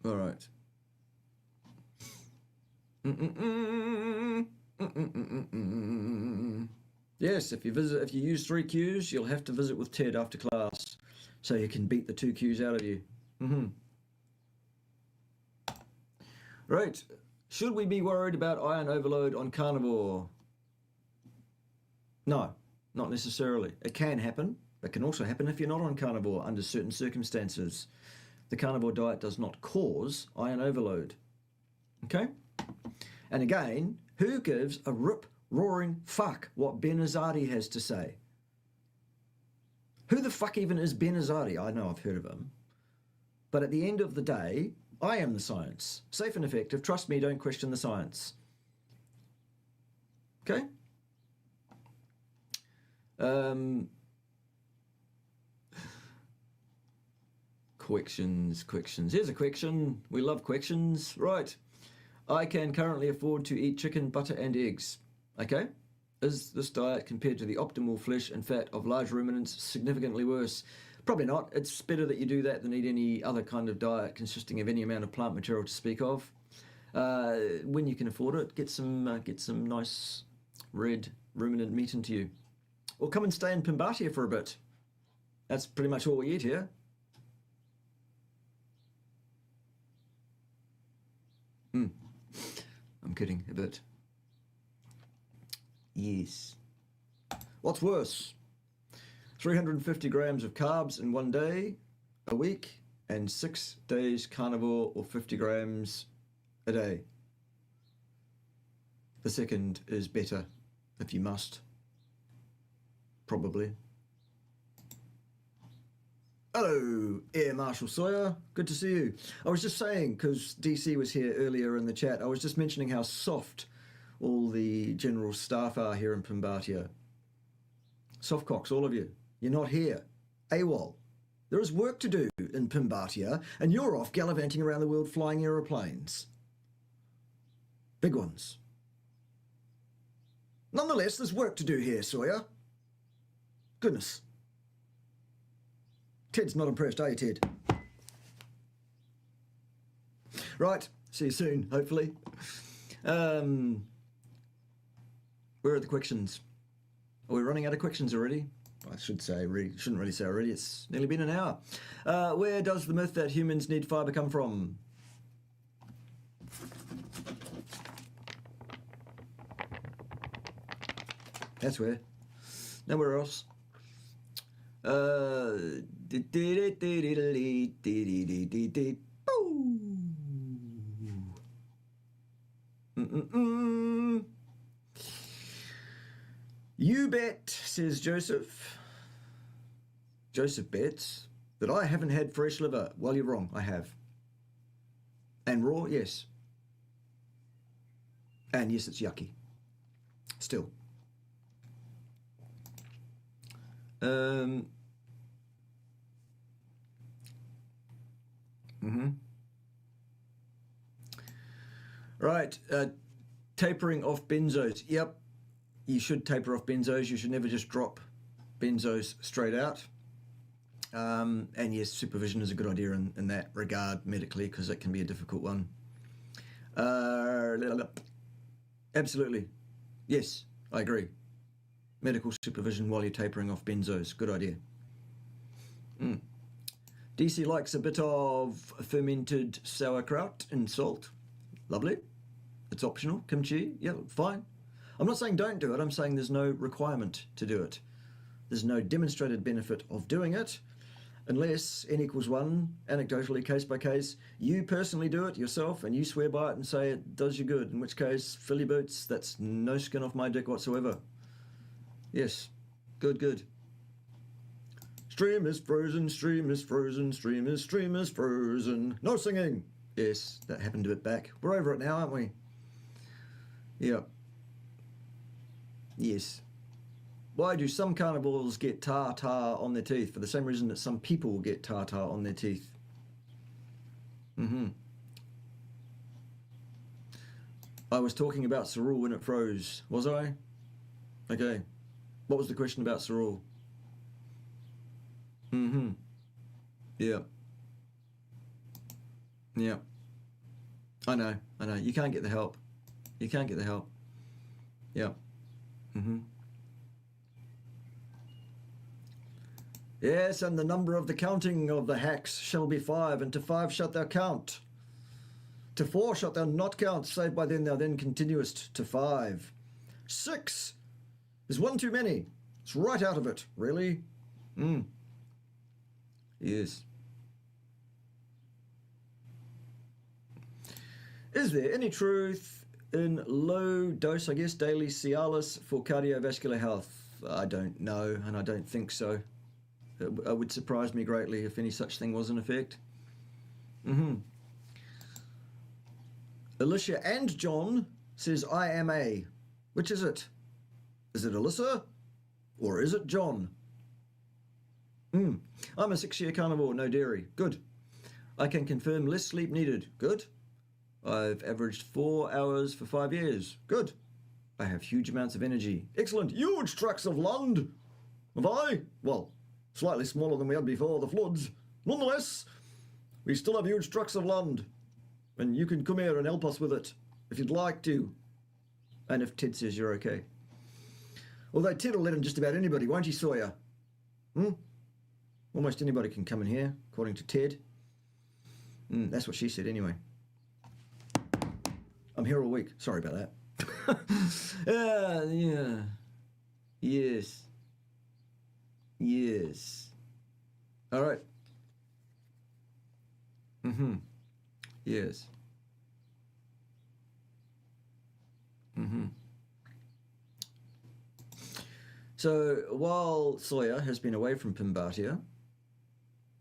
All right. Yes, if you use 3 Qs, you'll have to visit with Ted after class. so you can beat the 2 Qs out of you. Right. Should we be worried about iron overload on carnivore? No, not necessarily. It can happen. It can also happen if you're not on carnivore under certain circumstances. The carnivore diet does not cause iron overload. Okay? And again, who gives a rip-roaring fuck what Ben Azadi has to say? Who the fuck even is Ben Azadi? I know I've heard of him. But at the end of the day, I am the science. Safe and effective. Trust me, don't question the science. Okay? Questions. Here's a question. We love questions. Right. I can currently afford to eat chicken, butter and eggs. Okay? Is this diet compared to the optimal flesh and fat of large ruminants significantly worse? Probably not. It's better that you do that than eat any other kind of diet consisting of any amount of plant material to speak of. When you can afford it, get some nice red ruminant meat into you. Or come and stay in Pimatia for a bit. That's pretty much all we eat here. I'm kidding a bit. Yes. What's worse? 350 grams of carbs in 1 day, a week, and 6 days carnivore or 50 grams a day. The second is better if you must. Probably. Hello, Air Marshal Sawyer. Good to see you. I was just saying, because DC was here earlier in the chat, I was just mentioning how soft all the general staff are here in Pimatian. Soft cocks, all of you. You're not here. AWOL. There is work to do in Pimatian, and you're off gallivanting around the world flying aeroplanes. Big ones. Nonetheless, there's work to do here, Sawyer. Goodness. Ted's not impressed, are you, Ted? Right, see you soon, hopefully. Where are the questions? Are we running out of questions already? I should say, shouldn't really say already, it's nearly been an hour. Where does the myth that humans need fibre come from? That's where. Nowhere else. You bet, says Joseph. Joseph bets that I haven't had fresh liver. Well, you're wrong, I have. And raw, yes. And yes, it's yucky. Still. Right, tapering off benzos. Yep, you should taper off benzos. You should never just drop benzos straight out. And yes, supervision is a good idea in that regard medically, because it can be a difficult one. Absolutely. Yes, I agree. Medical supervision while you're tapering off benzos. Good idea. DC likes a bit of fermented sauerkraut and salt. Lovely. It's optional. Kimchi, yeah, fine. I'm not saying don't do it. I'm saying there's no requirement to do it. There's no demonstrated benefit of doing it unless N=1, anecdotally, case by case, you personally do it yourself and you swear by it and say it does you good, in which case, fill your boots, that's no skin off my dick whatsoever. Yes, good. Stream is frozen, stream is frozen, stream is frozen. No singing. Yes, that happened a bit back. We're over it now, aren't we? Yeah. Yes. Why do some carnivores get tartar on their teeth? For the same reason that some people get tartar on their teeth. I was talking about cerule when it froze. Was I? Okay. What was the question about cerule? Yeah. Yeah. I know. You can't get the help. You can't get the help. Yeah. Yes, and the number of the counting of the hacks shall be 5, and to 5 shalt thou count. To 4 shalt thou not count, save by then thou then continuest to 5. 6 is one too many. It's right out of it, really. Yes. Is there any truth in low dose, I guess, daily Cialis for cardiovascular health? I don't know, and I don't think so. It would surprise me greatly if any such thing was in effect. Alicia and John says, I am a. Which is it? Is it Alyssa? Or is it John? I'm a 6-year carnivore, no dairy. Good. I can confirm less sleep needed. Good. I've averaged 4 hours for 5 years. Good. I have huge amounts of energy. Excellent. Huge tracts of land. Have I? Well, slightly smaller than we had before the floods. Nonetheless, we still have huge tracts of land. And you can come here and help us with it, if you'd like to. And if Ted says you're okay. Although Ted will let in just about anybody, won't he, Sawyer? Almost anybody can come in here, according to Ted. That's what she said anyway. I'm here all week. Sorry about that. Yeah. Yes. Yes. All right. Yes. So while Sawyer has been away from Pimatia,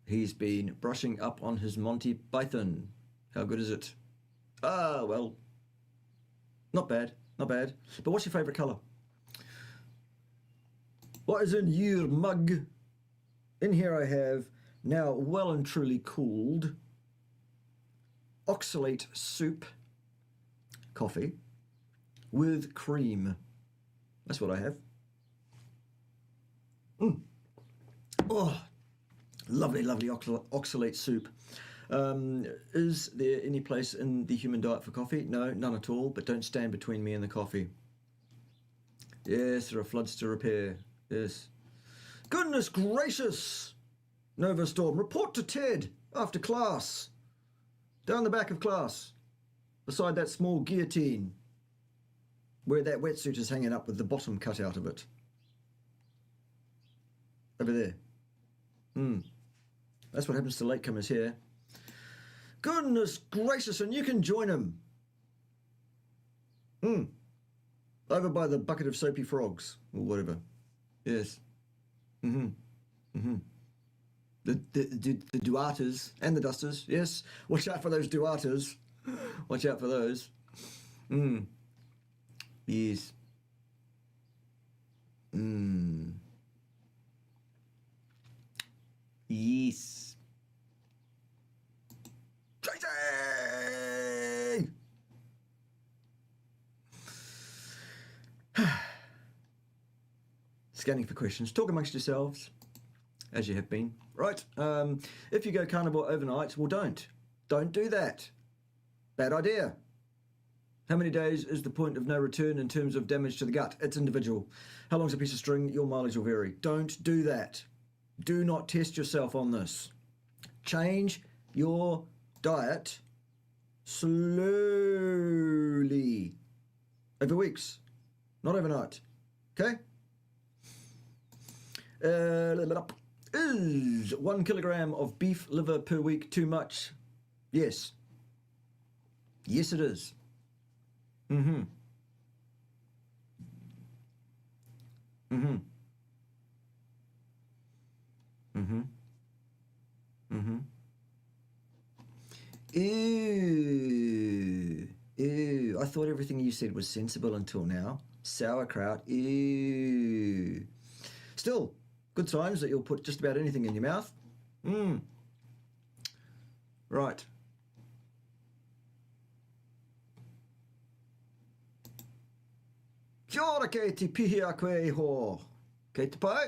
he's been brushing up on his Monty Python. How good is it? Well, not bad, not bad. But what's your favourite colour? What is in your mug? In here I have, now well and truly cooled, oxalate soup, coffee, with cream. That's what I have. Oh, lovely, lovely oxalate soup. Is there any place in the human diet for coffee? No, none at all, but don't stand between me and the coffee. Yes, there are floods to repair. Yes. Goodness gracious! Nova Storm, report to Ted after class. Down the back of class, beside that small guillotine, where that wetsuit is hanging up with the bottom cut out of it. Over there. That's what happens to latecomers here. Goodness gracious, and you can join him. Over by the bucket of soapy frogs, or whatever. Yes. The duaters and the dusters, yes. Watch out for those duaters. Watch out for those. Yes. Yes. Tracy! Scanning for questions. Talk amongst yourselves, as you have been. Right. If you go carnivore overnight, well, don't. Don't do that. Bad idea. How many days is the point of no return in terms of damage to the gut? It's individual. How long's a piece of string? Your mileage will vary. Don't do that. Do not test yourself on this. Change your diet slowly over weeks, not overnight. Okay? Is 1 kilogram of beef liver per week too much? Yes. Yes, it is. Ew. Ew. I thought everything you said was sensible until now. Sauerkraut. Ew. Still, good signs that you'll put just about anything in your mouth. Right. Kia ora kei te pihi a koe ho. Kei te pai?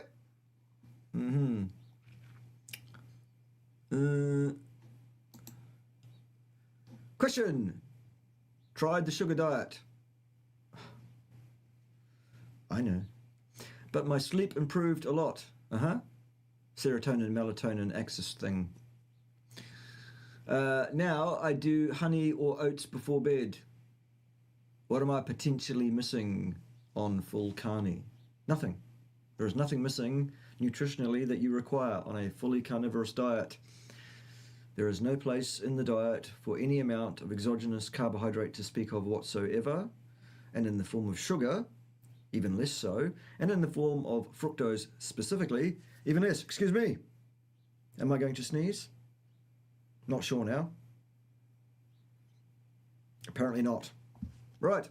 Question. Tried the sugar diet. I know. But my sleep improved a lot. serotonin, melatonin axis thing. Now I do honey or oats before bed. What am I potentially missing on full carni? Nothing. There is nothing missing nutritionally that you require on a fully carnivorous diet. There is no place in the diet for any amount of exogenous carbohydrate to speak of whatsoever, and in the form of sugar, even less so, and in the form of fructose specifically, even less. Excuse me. Am I going to sneeze? Not sure now. Apparently not. Right.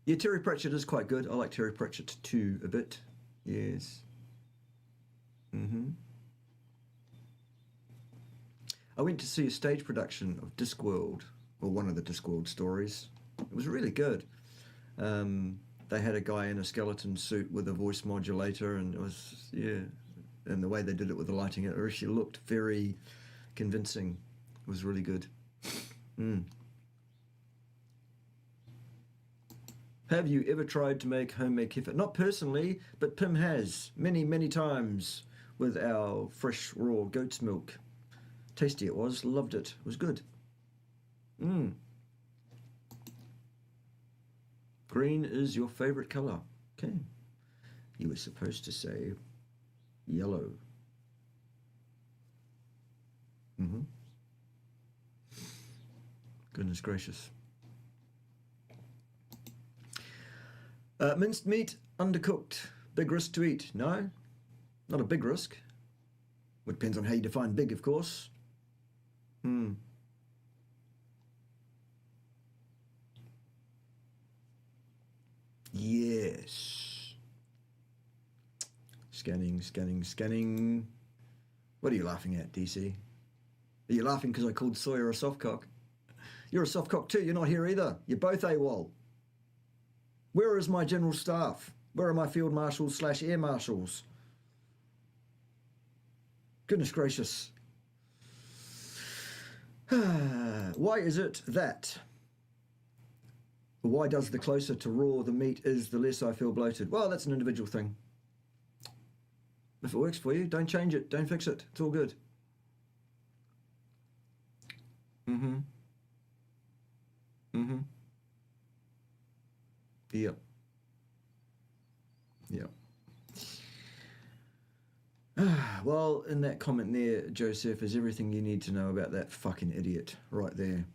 Yeah, Terry Pratchett is quite good. I like Terry Pratchett too a bit. Yes. I went to see a stage production of Discworld, or one of the Discworld stories. It was really good. They had a guy in a skeleton suit with a voice modulator, and it was, yeah, and the way they did it with the lighting, it actually looked very convincing. It was really good. Have you ever tried to make homemade kefir? Not personally, but Pim has many, many times with our fresh raw goat's milk. Tasty it was, loved it. It was good. Green is your favorite color. Okay. You were supposed to say yellow. Goodness gracious. Minced meat, undercooked. Big risk to eat. No, not a big risk. It depends on how you define big, of course. Yes. Scanning, scanning, scanning. What are you laughing at, DC? Are you laughing because I called Sawyer a softcock? You're a softcock too. You're not here either. You're both AWOL. Where is my general staff? Where are my field marshals / air marshals? Goodness gracious. Why is it that? Why does the closer to raw the meat is, the less I feel bloated? Well, that's an individual thing. If it works for you, don't change it. Don't fix it. It's all good. Yep. Yep. Well, in that comment there, Joseph, is everything you need to know about that fucking idiot right there.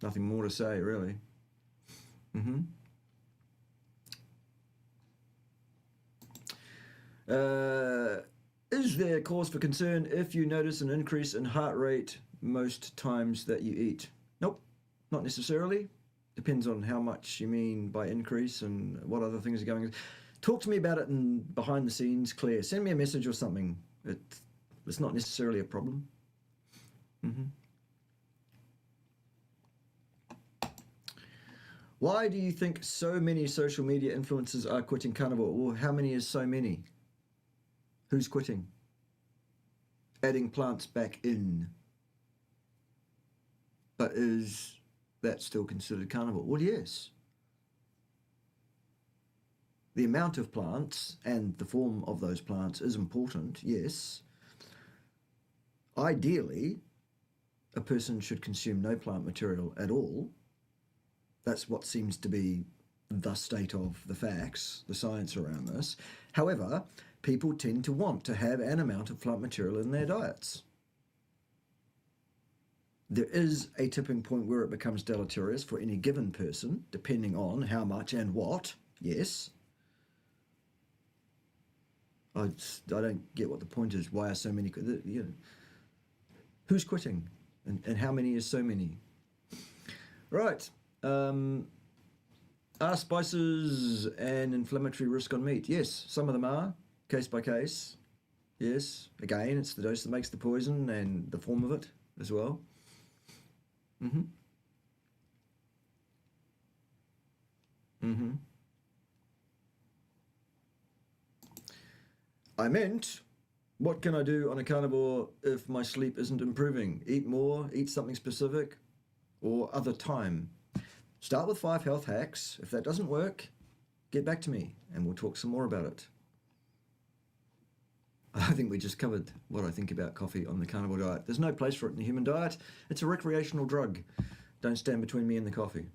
Nothing more to say, really. Is there cause for concern if you notice an increase in heart rate most times that you eat? Nope, not necessarily. Depends on how much you mean by increase and what other things are going on. Talk to me about it in behind the scenes, Claire. Send me a message or something. It's not necessarily a problem. Why do you think so many social media influencers are quitting carnivore? Well, how many is so many? Who's quitting? Adding plants back in. But is that still considered carnivore? Well, yes. The amount of plants and the form of those plants is important, yes. Ideally, a person should consume no plant material at all. That's what seems to be the state of the facts, the science around this. However, people tend to want to have an amount of plant material in their diets. There is a tipping point where it becomes deleterious for any given person, depending on how much and what, yes. I don't get what the point is. Why are so many... You know, who's quitting? And how many is so many? Right. Are spices an inflammatory risk on meat? Yes, some of them are, case by case. Yes, again, it's the dose that makes the poison and the form of it as well. I meant, what can I do on a carnivore if my sleep isn't improving? Eat more, eat something specific, or other time. Start with 5 health hacks. If that doesn't work, get back to me and we'll talk some more about it. I think we just covered what I think about coffee on the carnivore diet. There's no place for it in the human diet. It's a recreational drug. Don't stand between me and the coffee.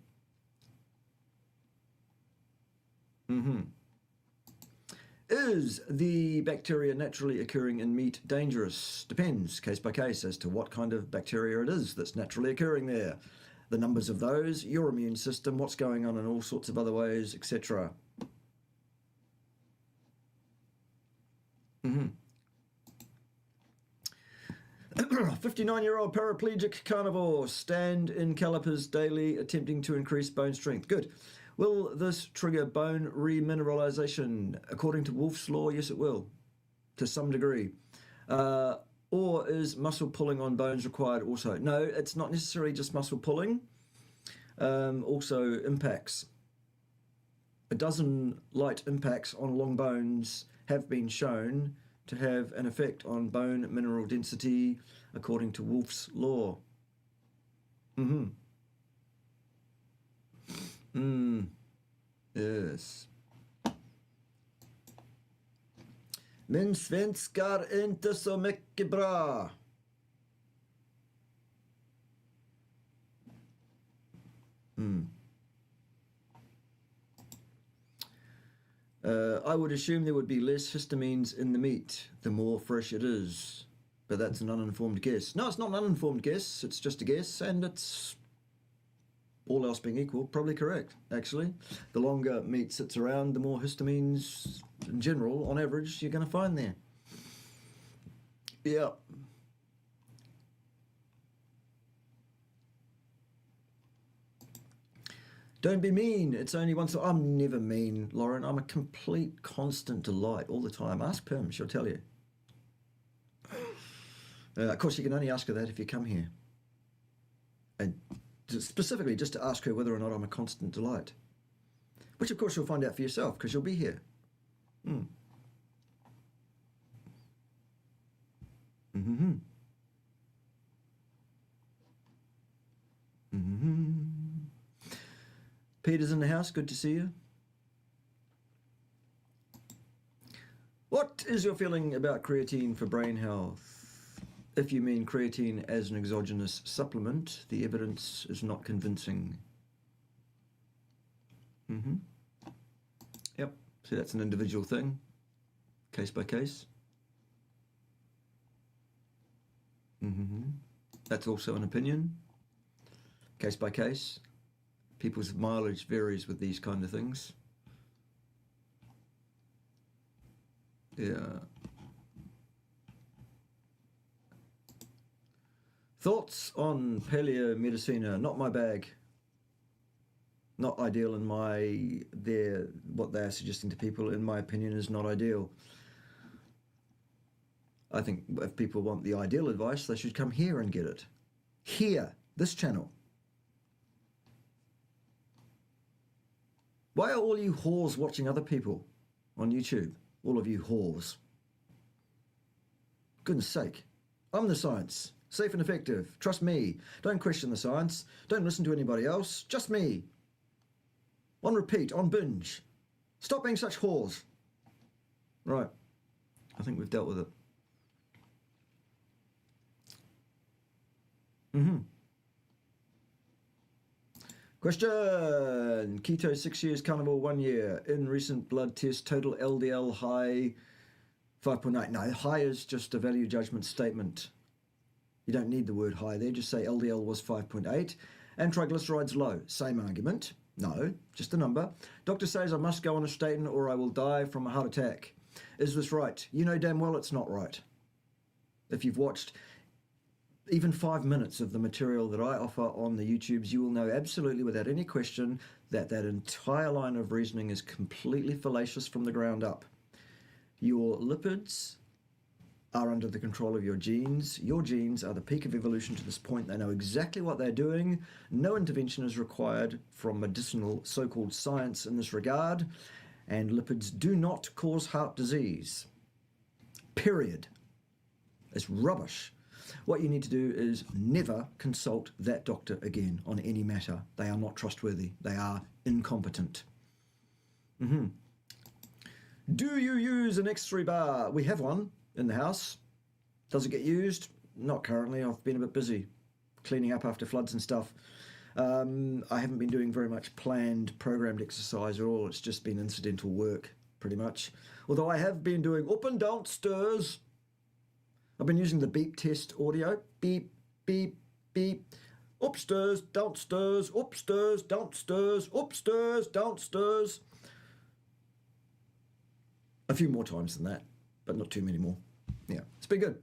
Is the bacteria naturally occurring in meat dangerous? Depends, case by case, as to what kind of bacteria it is that's naturally occurring there. The numbers of those, your immune system, what's going on in all sorts of other ways, etc. 59-year-old paraplegic carnivore stand in calipers daily attempting to increase bone strength. Good. Will this trigger bone remineralization? According to Wolff's Law, yes it will, to some degree. Or is muscle pulling on bones required also? No, it's not necessarily just muscle pulling. Also impacts. A dozen light impacts on long bones have been shown to have an effect on bone mineral density, according to Wolff's Law. Yes. Men svenskar inte så mycket bra. I would assume there would be less histamines in the meat the more fresh it is, but that's an uninformed guess. No, it's not an uninformed guess, it's just a guess, and it's, all else being equal, probably correct, actually. The longer meat sits around, the more histamines, in general, on average, you're going to find there. Yeah. Don't be mean. It's only once. I'm never mean, Lauren. I'm a complete constant delight all the time. Ask Pim, she'll tell you. Of course, you can only ask her that if you come here. And specifically just to ask her whether or not I'm a constant delight. Which, of course, you'll find out for yourself because you'll be here. Peter's in the house. Good to see you. What is your feeling about creatine for brain health? If you mean creatine as an exogenous supplement, the evidence is not convincing. Yep, so that's an individual thing, case by case. That's also an opinion, case by case. People's mileage varies with these kind of things. Yeah. Thoughts on paleomedicina? Not my bag. Not ideal in what they're suggesting to people, in my opinion, is not ideal. I think if people want the ideal advice, they should come here and get it. Here, this channel. Why are all you whores watching other people on YouTube? All of you whores. Goodness sake. I'm the science. Safe and effective. Trust me. Don't question the science. Don't listen to anybody else. Just me. On repeat, on binge. Stop being such whores. Right. I think we've dealt with it. Question. Keto 6 years, carnivore 1 year. In recent blood test, total LDL high 5.8. No, high is just a value judgment statement. You don't need the word high there. Just say LDL was 5.8. And triglycerides low. Same argument. No, just a number. Doctor says I must go on a statin or I will die from a heart attack. Is this right? You know damn well it's not right. If you've watched even 5 minutes of the material that I offer on the YouTubes, you will know absolutely without any question that that entire line of reasoning is completely fallacious from the ground up. Your lipids are under the control of your genes. Your genes are the peak of evolution to this point. They know exactly what they're doing. No intervention is required from medicinal so-called science in this regard. And lipids do not cause heart disease. Period. It's rubbish. What you need to do is never consult that doctor again on any matter. They are not trustworthy. They are incompetent. Do you use an X3 bar? We have one in the house. Does it get used? Not currently. I've been a bit busy cleaning up after floods and stuff. I haven't been doing very much planned, programmed exercise at all. It's just been incidental work, pretty much. Although I have been doing up and down stairs. I've been using the beep test audio. Beep, beep, beep. Upstairs, downstairs, upstairs, downstairs, upstairs, downstairs. A few more times than that, but not too many more. Yeah, it's been good.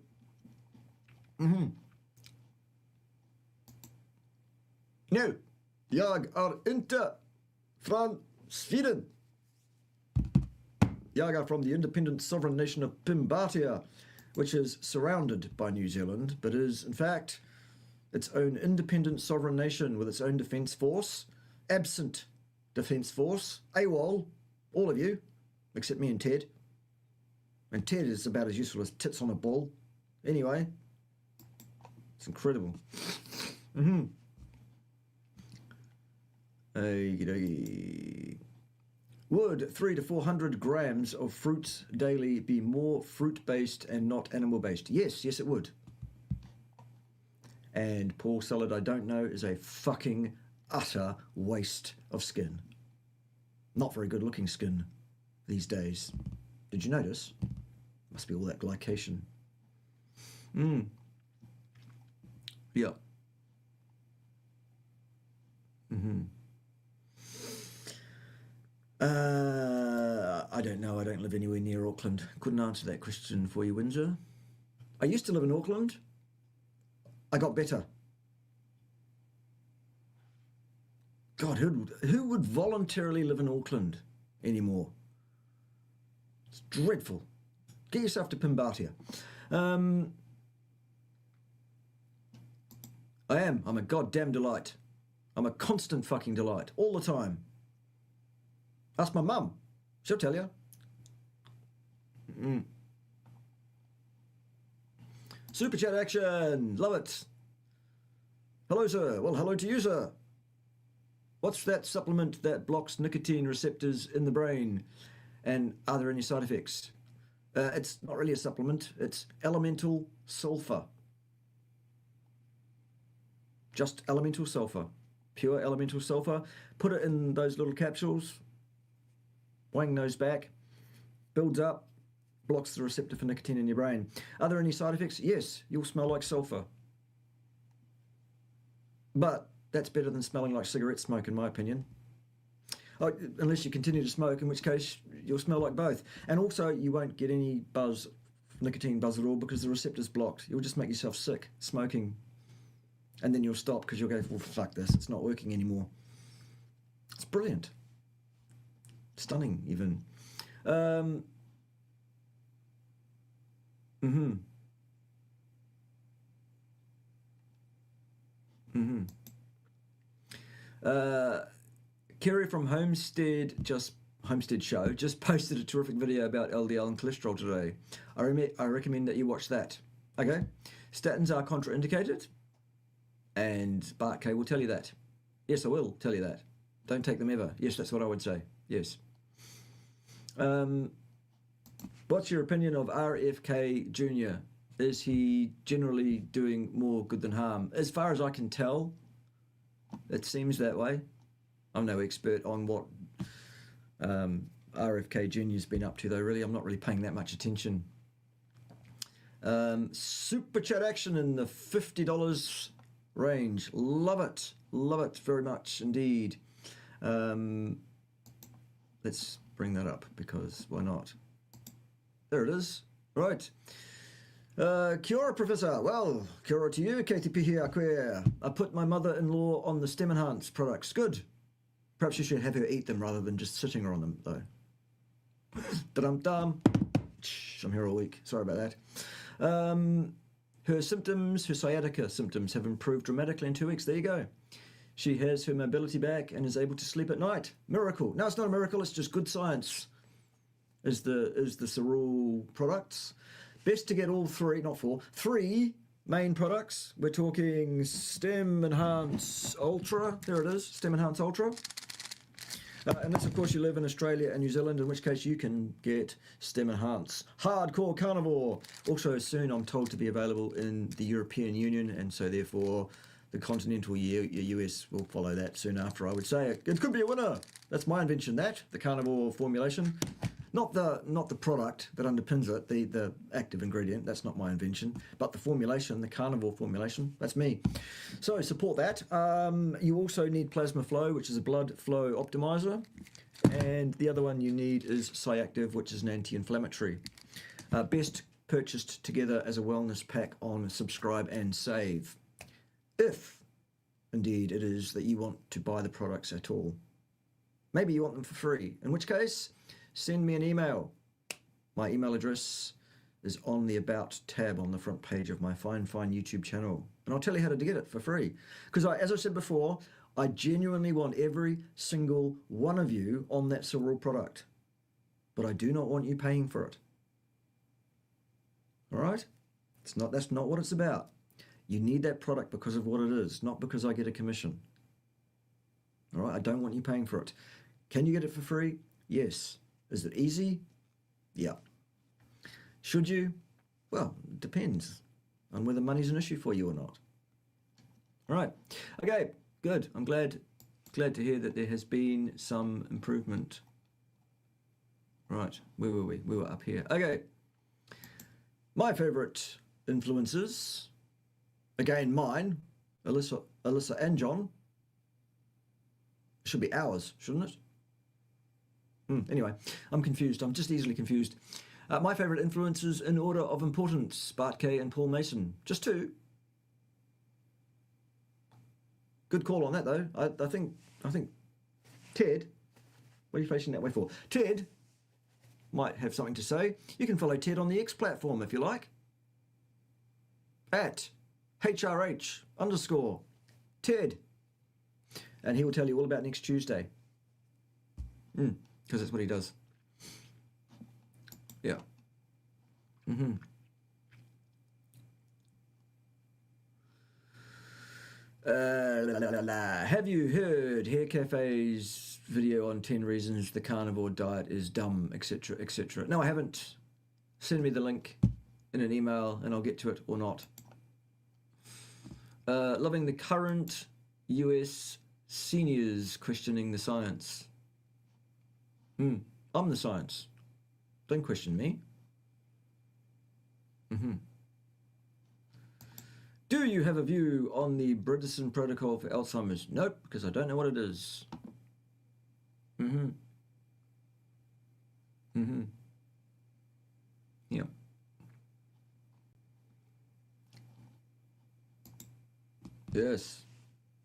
Nu, jag inte från Sweden. Jag are from the independent sovereign nation of Pimatia, which is surrounded by New Zealand, but is, in fact, its own independent sovereign nation with its own defence force, absent defence force, AWOL, all of you, except me and Ted. And Ted is about as useful as tits on a ball. Anyway, it's incredible. Would 300 to 400 grams of fruits daily be more fruit-based and not animal-based? Yes, yes it would. And Paul Salad, I don't know, is a fucking utter waste of skin. Not very good looking skin these days. Did you notice? Must be all that glycation. Yeah. I don't know. I don't live anywhere near Auckland. Couldn't answer that question for you, Windsor. I used to live in Auckland. I got better. God, who would voluntarily live in Auckland anymore? It's dreadful. Get yourself to Pimatian. I'm a goddamn delight. I'm a constant fucking delight. All the time. Ask my mum. She'll tell you. Super chat action. Love it. Hello, sir. Well, hello to you, sir. What's that supplement that blocks nicotine receptors in the brain? And are there any side effects? It's not really a supplement. It's elemental sulfur. Just elemental sulfur. Pure elemental sulfur. Put it in those little capsules. Wang those back. Builds up. Blocks the receptor for nicotine in your brain. Are there any side effects? Yes, you'll smell like sulfur. But that's better than smelling like cigarette smoke, in my opinion. Oh, unless you continue to smoke, in which case you'll smell like both. And also, you won't get any buzz, nicotine buzz at all, because the receptor's blocked. You'll just make yourself sick smoking. And then you'll stop because you'll go, well, fuck this, it's not working anymore. It's brilliant. Stunning, even. Kerry from Homestead Show just posted a terrific video about LDL and cholesterol today. I recommend that you watch that. Okay, statins are contraindicated, and Bart K will tell you that. Yes, I will tell you that. Don't take them ever. Yes, that's what I would say. Yes. What's your opinion of RFK Jr? Is he generally doing more good than harm? As far as I can tell, it seems that way. I'm no expert on what RFK Jr has been up to, though, really. I'm not really paying that much attention. Super chat action in the $50 range. Love it. Love it very much indeed. Let's bring that up, because why not? There it is. Right. Kia ora, Professor. Well, kia ora to you, KTP here, queer. I put my mother-in-law on the Stem Enhance products. Good. Perhaps you should have her eat them rather than just sitting her on them, though. Da-dum-dum. I'm here all week. Sorry about that. Her symptoms, her sciatica symptoms have improved dramatically in 2 weeks. There you go. She has her mobility back and is able to sleep at night. Miracle. No, it's not a miracle. It's just good science. Is the Cerule products. Best to get all three, not four, three main products. We're talking Stem Enhance Ultra. There it is, Stem Enhance Ultra. Unless, of course, you live in Australia and New Zealand, in which case you can get Stem Enhance Hardcore Carnivore. Also, soon I'm told to be available in the European Union, and so therefore the continental US will follow that soon after, I would say. It could be a winner. That's my invention, the carnivore formulation. Not the product that underpins it, the active ingredient, that's not my invention, but the formulation, the carnivore formulation, that's me. So support that. You also need Plasma Flow, which is a blood flow optimizer, and the other one you need is Cyactive, which is an anti-inflammatory. Best purchased together as a wellness pack on Subscribe and Save, if indeed it is that you want to buy the products at all. Maybe you want them for free, in which case send me an email. My email address is on the About tab on the front page of my fine YouTube channel. And I'll tell you how to get it for free. Because as I said before, I genuinely want every single one of you on that cereal product. But I do not want you paying for it. All right? That's not what it's about. You need that product because of what it is, not because I get a commission. All right? I don't want you paying for it. Can you get it for free? Yes. Is it easy? Yeah. Should you? Well, it depends on whether money's an issue for you or not. All right. Okay, good. I'm glad to hear that there has been some improvement. Right, where were we? We were up here. Okay. My favourite influencers, again mine, Alyssa and John. Should be ours, shouldn't it? Anyway, I'm confused. I'm just easily confused. My favourite influencers in order of importance, Bart K and Paul Mason. Just two. Good call on that, though. I think Ted, what are you facing that way for? Ted might have something to say. You can follow Ted on the X platform if you like. At HRH_Ted. And he will tell you all about next Tuesday. Because that's what he does. Yeah. Have you heard Hair Cafe's video on 10 reasons the carnivore diet is dumb, etc., etc.? No, I haven't. Send me the link in an email and I'll get to it or not. Loving the current US seniors questioning the science. I'm the science. Don't question me. Do you have a view on the Bredesen protocol for Alzheimer's? Nope, because I don't know what it is. Yeah. Yes.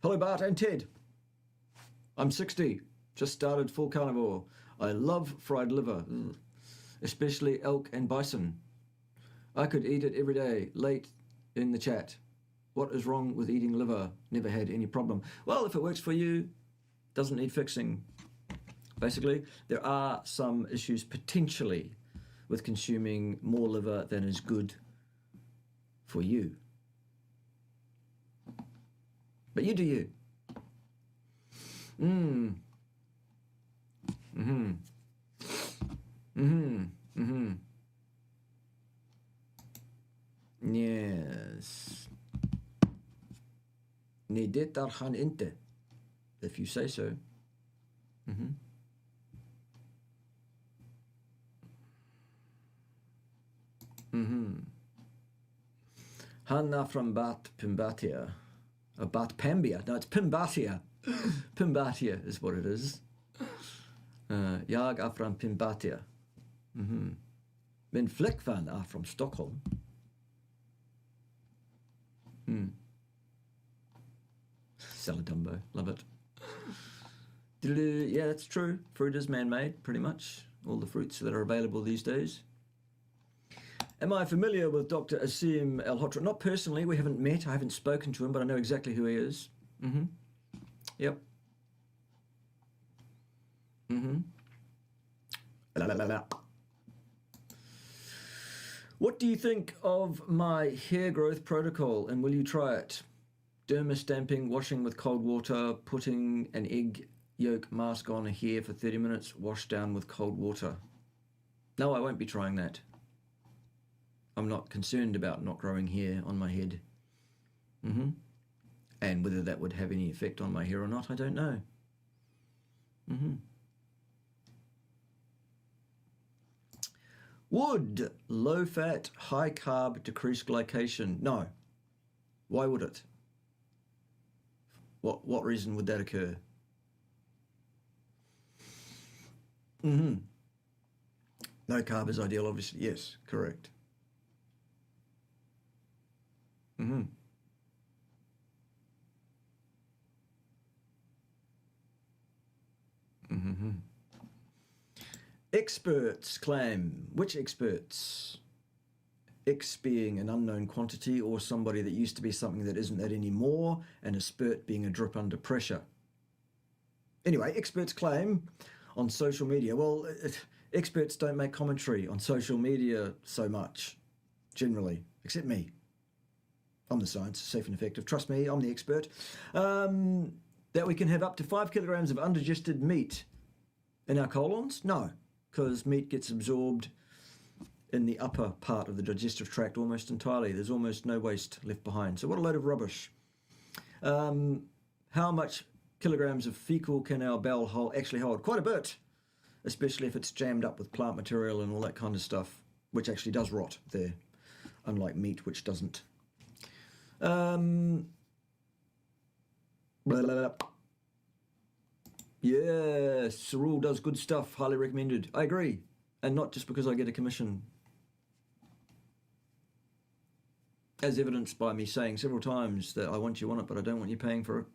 Hello, Bart and Ted. I'm 60. Just started full carnivore. I love fried liver, especially elk and bison. I could eat it every day. Late in the chat. What is wrong with eating liver? Never had any problem. Well, if it works for you, doesn't need fixing. Basically, there are some issues potentially with consuming more liver than is good for you. But you do you. Yes. Nee, dit daar gaan inte, if you say so. Hanna from Bart Pimatia. Bart Pambia. No, it's Pimatian. Pimatian is what it is. Jag är från Pimatian. Min flickvän är from Stockholm. Saladumbo, love it. Yeah, that's true. Fruit is man-made, pretty much. All the fruits that are available these days. Am I familiar with Dr. Asim El-Hotra? Not personally, we haven't met, I haven't spoken to him, but I know exactly who he is. Yep. What do you think of my hair growth protocol, and will you try it? Derma stamping, washing with cold water, putting an egg yolk mask on hair for 30 minutes, wash down with cold water. No, I won't be trying that. I'm not concerned about not growing hair on my head. And whether that would have any effect on my hair or not, I don't know. Would low fat, high carb decrease glycation? No. Why would it? What reason would that occur? No carb is ideal, obviously. Yes, correct. Experts claim. Which experts? X being an unknown quantity, or somebody that used to be something that isn't that anymore, and a spurt being a drip under pressure. Anyway, experts claim on social media. Well, experts don't make commentary on social media so much, generally, except me. I'm the science, safe and effective. Trust me, I'm the expert. That we can have up to 5 kilograms of undigested meat in our colons? No, because meat gets absorbed in the upper part of the digestive tract almost entirely. There's almost no waste left behind. So what a load of rubbish. How much kilograms of fecal can our bowel actually hold? Quite a bit, especially if it's jammed up with plant material and all that kind of stuff, which actually does rot there, unlike meat, which doesn't. Yeah, Cerule does good stuff, highly recommended. I agree, and not just because I get a commission. As evidenced by me saying several times that I want you on it, but I don't want you paying for it.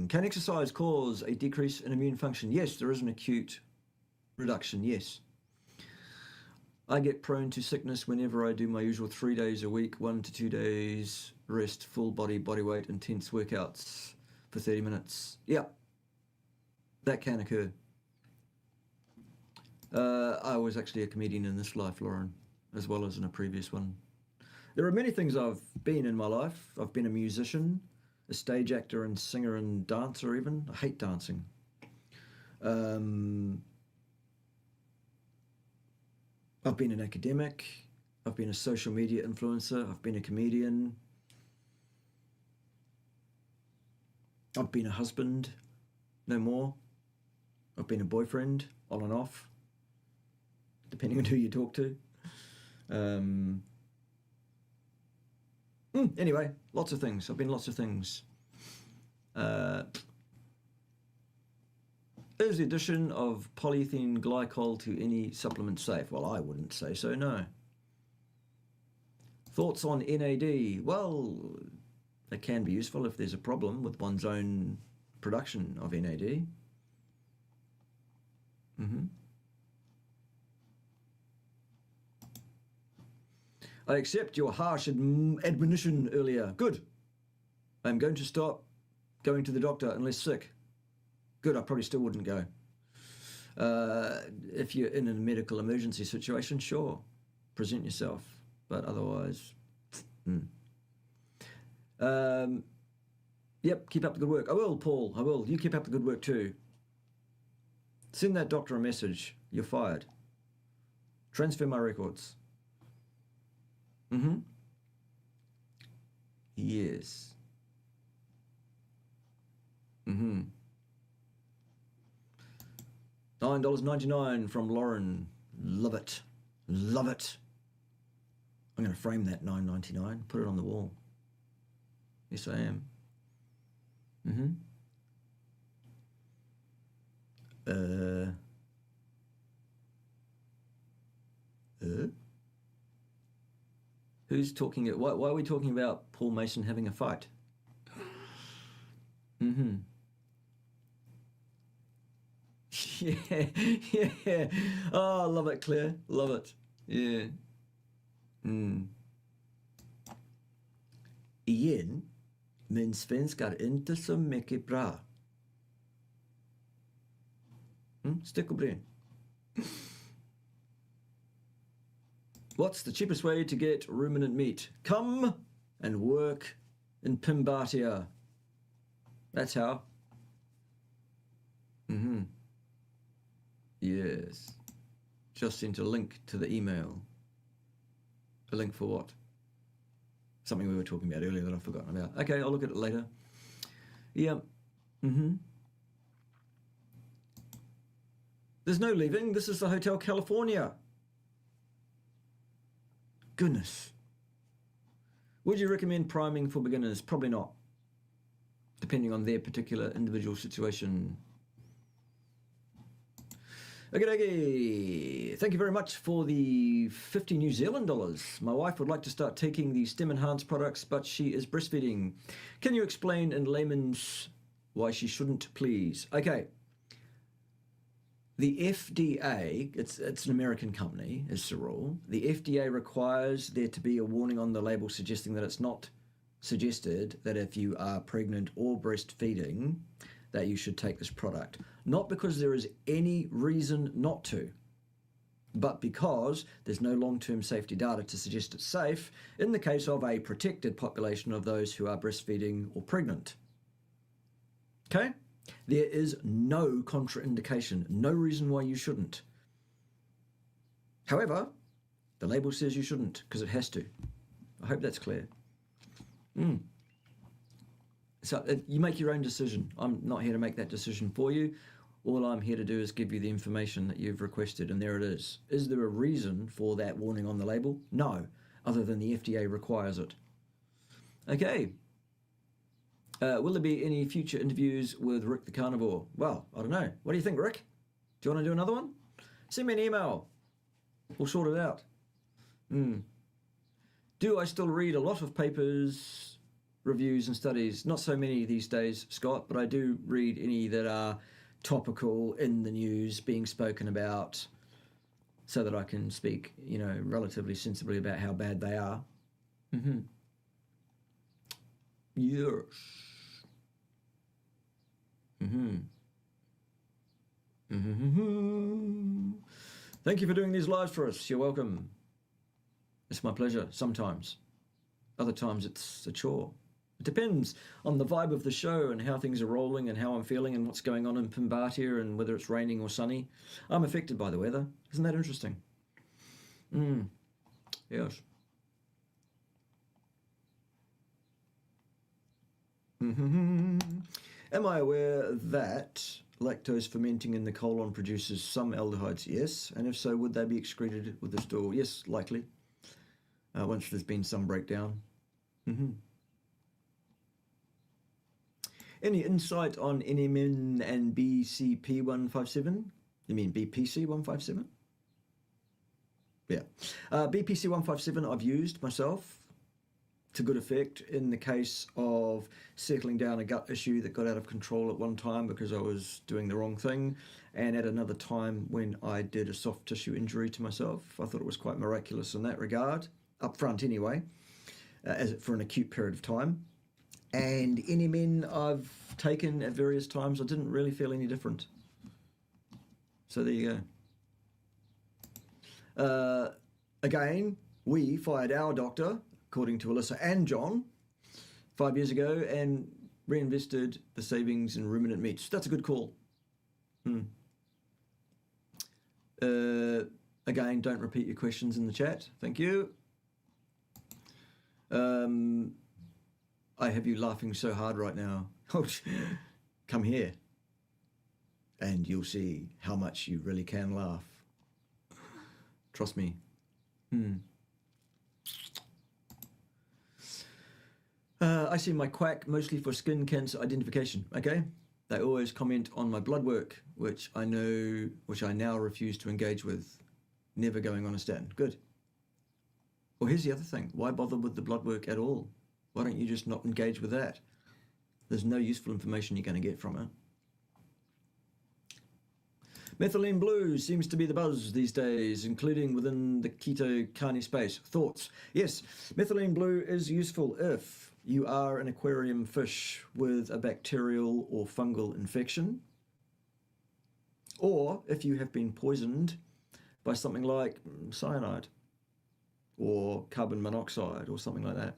Can exercise cause a decrease in immune function? Yes, there is an acute reduction, yes. I get prone to sickness whenever I do my usual 3 days a week, 1 to 2 days rest, full body weight, intense workouts for 30 minutes. Yeah, that can occur. I was actually a comedian in this life, Lauren, as well as in a previous one. There are many things I've been in my life. I've been a musician, a stage actor and singer and dancer even. I hate dancing. I've been an academic, I've been a social media influencer, I've been a comedian, I've been a husband, no more. I've been a boyfriend, on and off, depending on who you talk to. Anyway, lots of things. I've been lots of things. Is the addition of polyethylene glycol to any supplement safe? Well, I wouldn't say so, no. Thoughts on NAD? Well, it can be useful if there's a problem with one's own production of NAD. I accept your harsh admonition earlier. Good. I'm going to stop going to the doctor unless sick. Good, I probably still wouldn't go. If you're in a medical emergency situation, sure, present yourself, but otherwise, Yep, keep up the good work. I will, Paul, I will. You keep up the good work too. Send that doctor a message. You're fired. Transfer my records. Yes. $9.99 from Lauren. Love it. Love it. I'm going to frame that $9.99. Put it on the wall. Yes, I am. Who's talking? Why are we talking about Paul Mason having a fight? Yeah. Oh, love it, Claire. Love it. Yeah. Igen, men svenskar inte så mycket bra. Stick och bryn. What's the cheapest way to get ruminant meat? Come and work in Pimatia. That's how. Yes. Just sent a link to the email. A link for what? Something we were talking about earlier that I've forgotten about. Okay, I'll look at it later. Yeah. There's no leaving. This is the Hotel California. Goodness. Would you recommend priming for beginners? Probably not, depending on their particular individual situation. Okay. Thank you very much for the 50 New Zealand dollars. My wife would like to start taking the STEM enhanced products, but she is breastfeeding. Can you explain in layman's why she shouldn't, please? Okay. The FDA, it's an American company, is the rule. The FDA requires there to be a warning on the label suggesting that it's not suggested that if you are pregnant or breastfeeding that you should take this product. Not because there is any reason not to, but because there's no long-term safety data to suggest it's safe in the case of a protected population of those who are breastfeeding or pregnant. Okay? There is no contraindication, no reason why you shouldn't. However, the label says you shouldn't because it has to. I hope that's clear. So you make your own decision. I'm not here to make that decision for you. All I'm here to do is give you the information that you've requested, and there it is. Is there a reason for that warning on the label? No, other than the FDA requires it. Okay. Will there be any future interviews with Rick the Carnivore? Well, I don't know. What do you think, Rick? Do you want to do another one? Send me an email. We'll sort it out. Do I still read a lot of papers, reviews and studies? Not so many these days, Scott, but I do read any that are topical in the news being spoken about so that I can speak, relatively sensibly about how bad they are. Yes. Thank you for doing these lives for us. You're welcome. It's my pleasure sometimes. Other times it's a chore. It depends on the vibe of the show and how things are rolling and how I'm feeling and what's going on in Pimatia and whether it's raining or sunny. I'm affected by the weather. Isn't that interesting? Yes. Am I aware that lactose fermenting in the colon produces some aldehydes? Yes. And if so, would they be excreted with the stool? Yes, likely. Once there's been some breakdown. Any insight on NMN and BCP157? You mean BPC157? Yeah. BPC157 I've used myself to good effect in the case of settling down a gut issue that got out of control at one time because I was doing the wrong thing, and at another time when I did a soft tissue injury to myself. I thought it was quite miraculous in that regard, up front anyway, for an acute period of time. And NMN I've taken at various times. I didn't really feel any different. So there you go. Again, we fired our doctor, according to Alyssa and John, 5 years ago, and reinvested the savings in ruminant meats. That's a good call. Again, don't repeat your questions in the chat. Thank you. I have you laughing so hard right now. Come here and you'll see how much you really can laugh. Trust me. I see my quack mostly for skin cancer identification. Okay, they always comment on my blood work, which I now refuse to engage with. Never going on a statin. Good. Well, here's the other thing. Why bother with the blood work at all? Why don't you just not engage with that? There's no useful information you're going to get from it. Methylene blue seems to be the buzz these days, including within the keto carny space. Thoughts? Yes, methylene blue is useful if you are an aquarium fish with a bacterial or fungal infection, or if you have been poisoned by something like cyanide or carbon monoxide or something like that.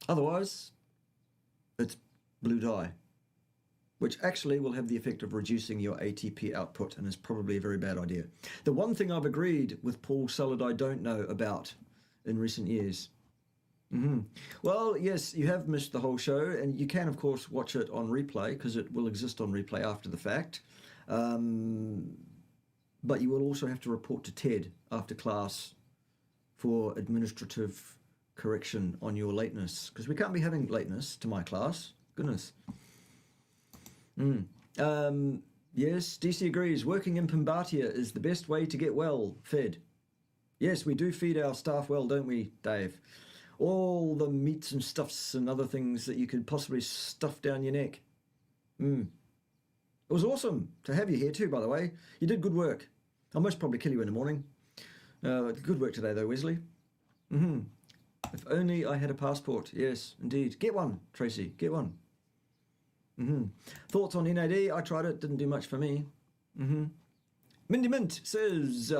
Otherwise, it's blue dye, which actually will have the effect of reducing your ATP output and is probably a very bad idea. The one thing I've agreed with Paul Sullard I don't know about in recent years. Well, yes, you have missed the whole show, and you can, of course, watch it on replay because it will exist on replay after the fact. But you will also have to report to Ted after class for administrative correction on your lateness, because we can't be having lateness to my class. Goodness. Yes, DC agrees. Working in Pimatia is the best way to get well fed. Yes, we do feed our staff well, don't we, Dave? All the meats and stuffs and other things that you could possibly stuff down your neck. It was awesome to have you here too, by the way. You did good work. I'll most probably kill you in the morning. Good work today, though, Wesley. If only I had a passport. Yes, indeed. Get one, Tracy. Get one. Thoughts on NAD? I tried it. Didn't do much for me. Mindy Mint says,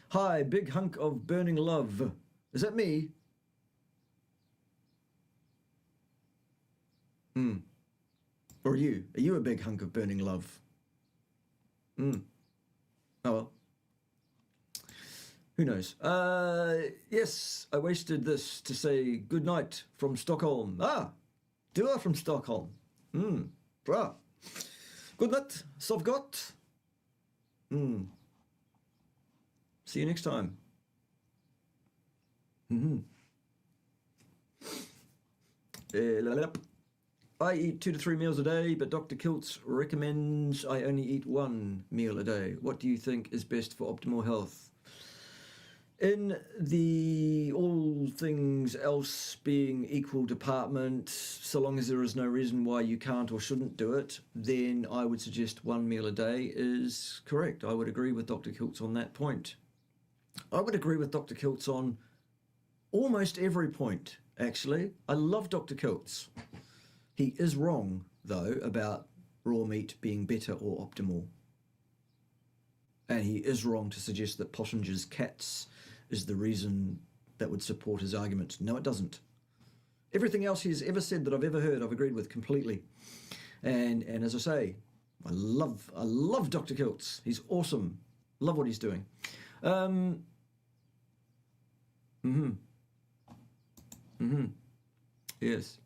hi, big hunk of burning love. Is that me? Or are you? Are you a big hunk of burning love? Oh well. Who knows? Yes, I wasted this to say good night from Stockholm. Dua from Stockholm. Bra. Good night, sov gott. See you next time. I eat 2 to 3 meals a day, but Dr. Kiltz recommends I only eat 1 meal a day. What do you think is best for optimal health? In the all things else being equal department, so long as there is no reason why you can't or shouldn't do it, then I would suggest 1 meal a day is correct. I would agree with Dr. Kiltz on that point. I would agree with Dr. Kiltz on almost every point, actually. I love Dr. Kiltz. He is wrong, though, about raw meat being better or optimal. And he is wrong to suggest that Pottinger's cats is the reason that would support his argument. No, it doesn't. Everything else he's ever said that I've ever heard, I've agreed with completely. And as I say, I love Dr. Kiltz. He's awesome. Love what he's doing. Yes.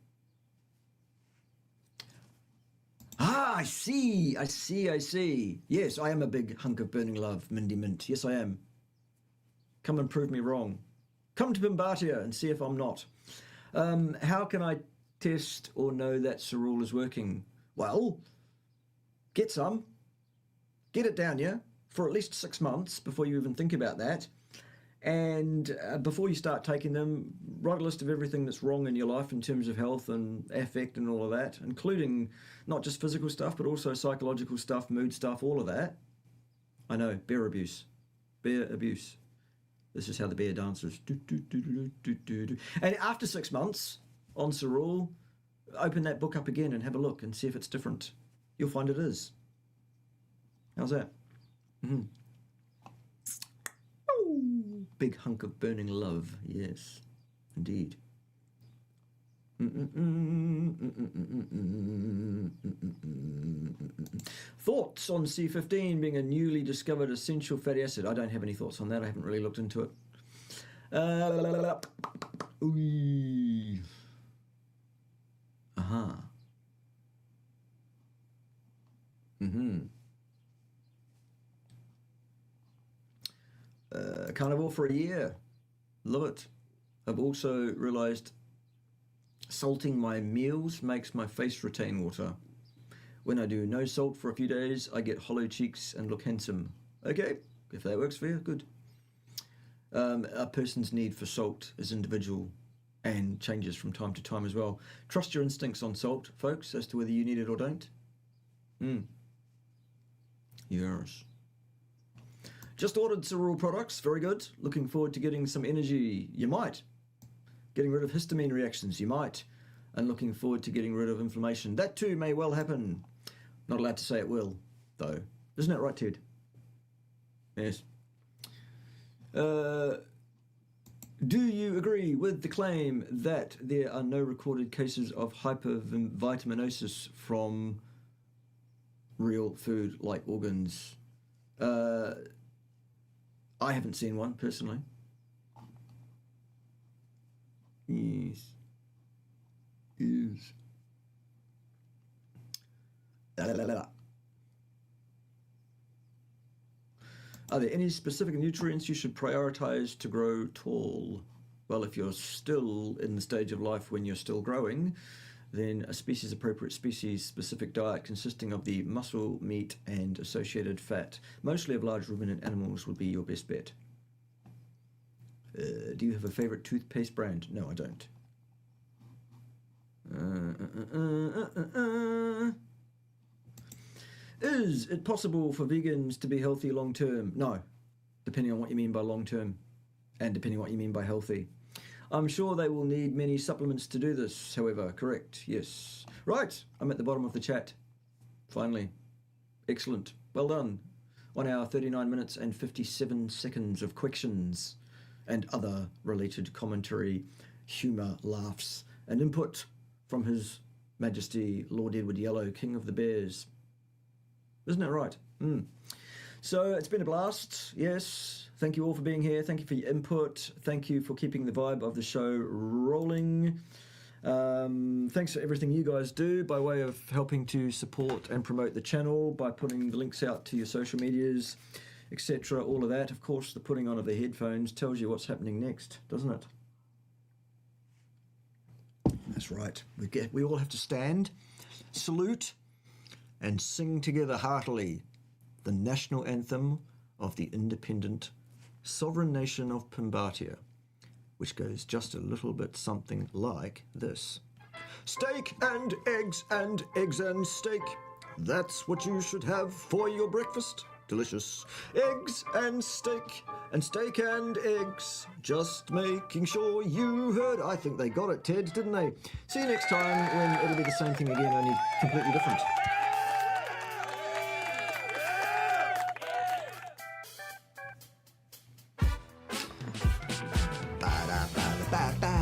I see. Yes, I am a big hunk of burning love, Mindy Mint. Yes, I am. Come and prove me wrong. Come to Pimatia and see if I'm not. How can I test or know that cerule is working? Well, get some. Get it down you for at least 6 months before you even think about that. And before you start taking them, write a list of everything that's wrong in your life in terms of health and affect and all of that, including not just physical stuff, but also psychological stuff, mood stuff, all of that. I know, bear abuse. Bear abuse. This is how the bear dances. And after 6 months on cerule, open that book up again and have a look and see if it's different. You'll find it is. How's that? Big hunk of burning love. Yes, indeed. Thoughts on C15 being a newly discovered essential fatty acid? I don't have any thoughts on that. I haven't really looked into it. Carnivore for a year. Love it. I've also realised salting my meals makes my face retain water. When I do no salt for a few days, I get hollow cheeks and look handsome. Okay, if that works for you, good. A person's need for salt is individual and changes from time to time as well. Trust your instincts on salt, folks, as to whether you need it or don't. Yes. Just ordered cerule products, very good. Looking forward to getting some energy, you might. Getting rid of histamine reactions, you might. And looking forward to getting rid of inflammation. That too may well happen. Not allowed to say it will, though. Isn't that right, Ted? Yes. Do you agree with the claim that there are no recorded cases of hypervitaminosis from real food like organs? I haven't seen one personally. Yes. Yes. La, la, la, la. Are there any specific nutrients you should prioritize to grow tall? Well, if you're still in the stage of life when you're still growing, then a species-appropriate species-specific diet consisting of the muscle, meat, and associated fat, mostly of large ruminant animals, would be your best bet. Do you have a favorite toothpaste brand? No, I don't. Is it possible for vegans to be healthy long term? No, depending on what you mean by long term and depending on what you mean by healthy. I'm sure they will need many supplements to do this, however. Correct, yes. Right, I'm at the bottom of the chat. Finally. Excellent. Well done. 1 hour, 39 minutes and 57 seconds of questions and other related commentary, humour, laughs, and input from His Majesty Lord Edward Yellow, King of the Bears. Isn't it right? So it's been a blast, yes. Thank you all for being here. Thank you for your input. Thank you for keeping the vibe of the show rolling. Thanks for everything you guys do by way of helping to support and promote the channel, by putting the links out to your social medias, etc. All of that. Of course, the putting on of the headphones tells you what's happening next, doesn't it? That's right. We all have to stand, salute, and sing together heartily the national anthem of the independent sovereign nation of Pimatia, which goes just a little bit something like this. Steak and eggs and eggs and steak. That's what you should have for your breakfast. Delicious. Eggs and steak and eggs. Just making sure you heard. I think they got it, Ted, didn't they? See you next time when it'll be the same thing again, only completely different. Ba da ba da ba ba.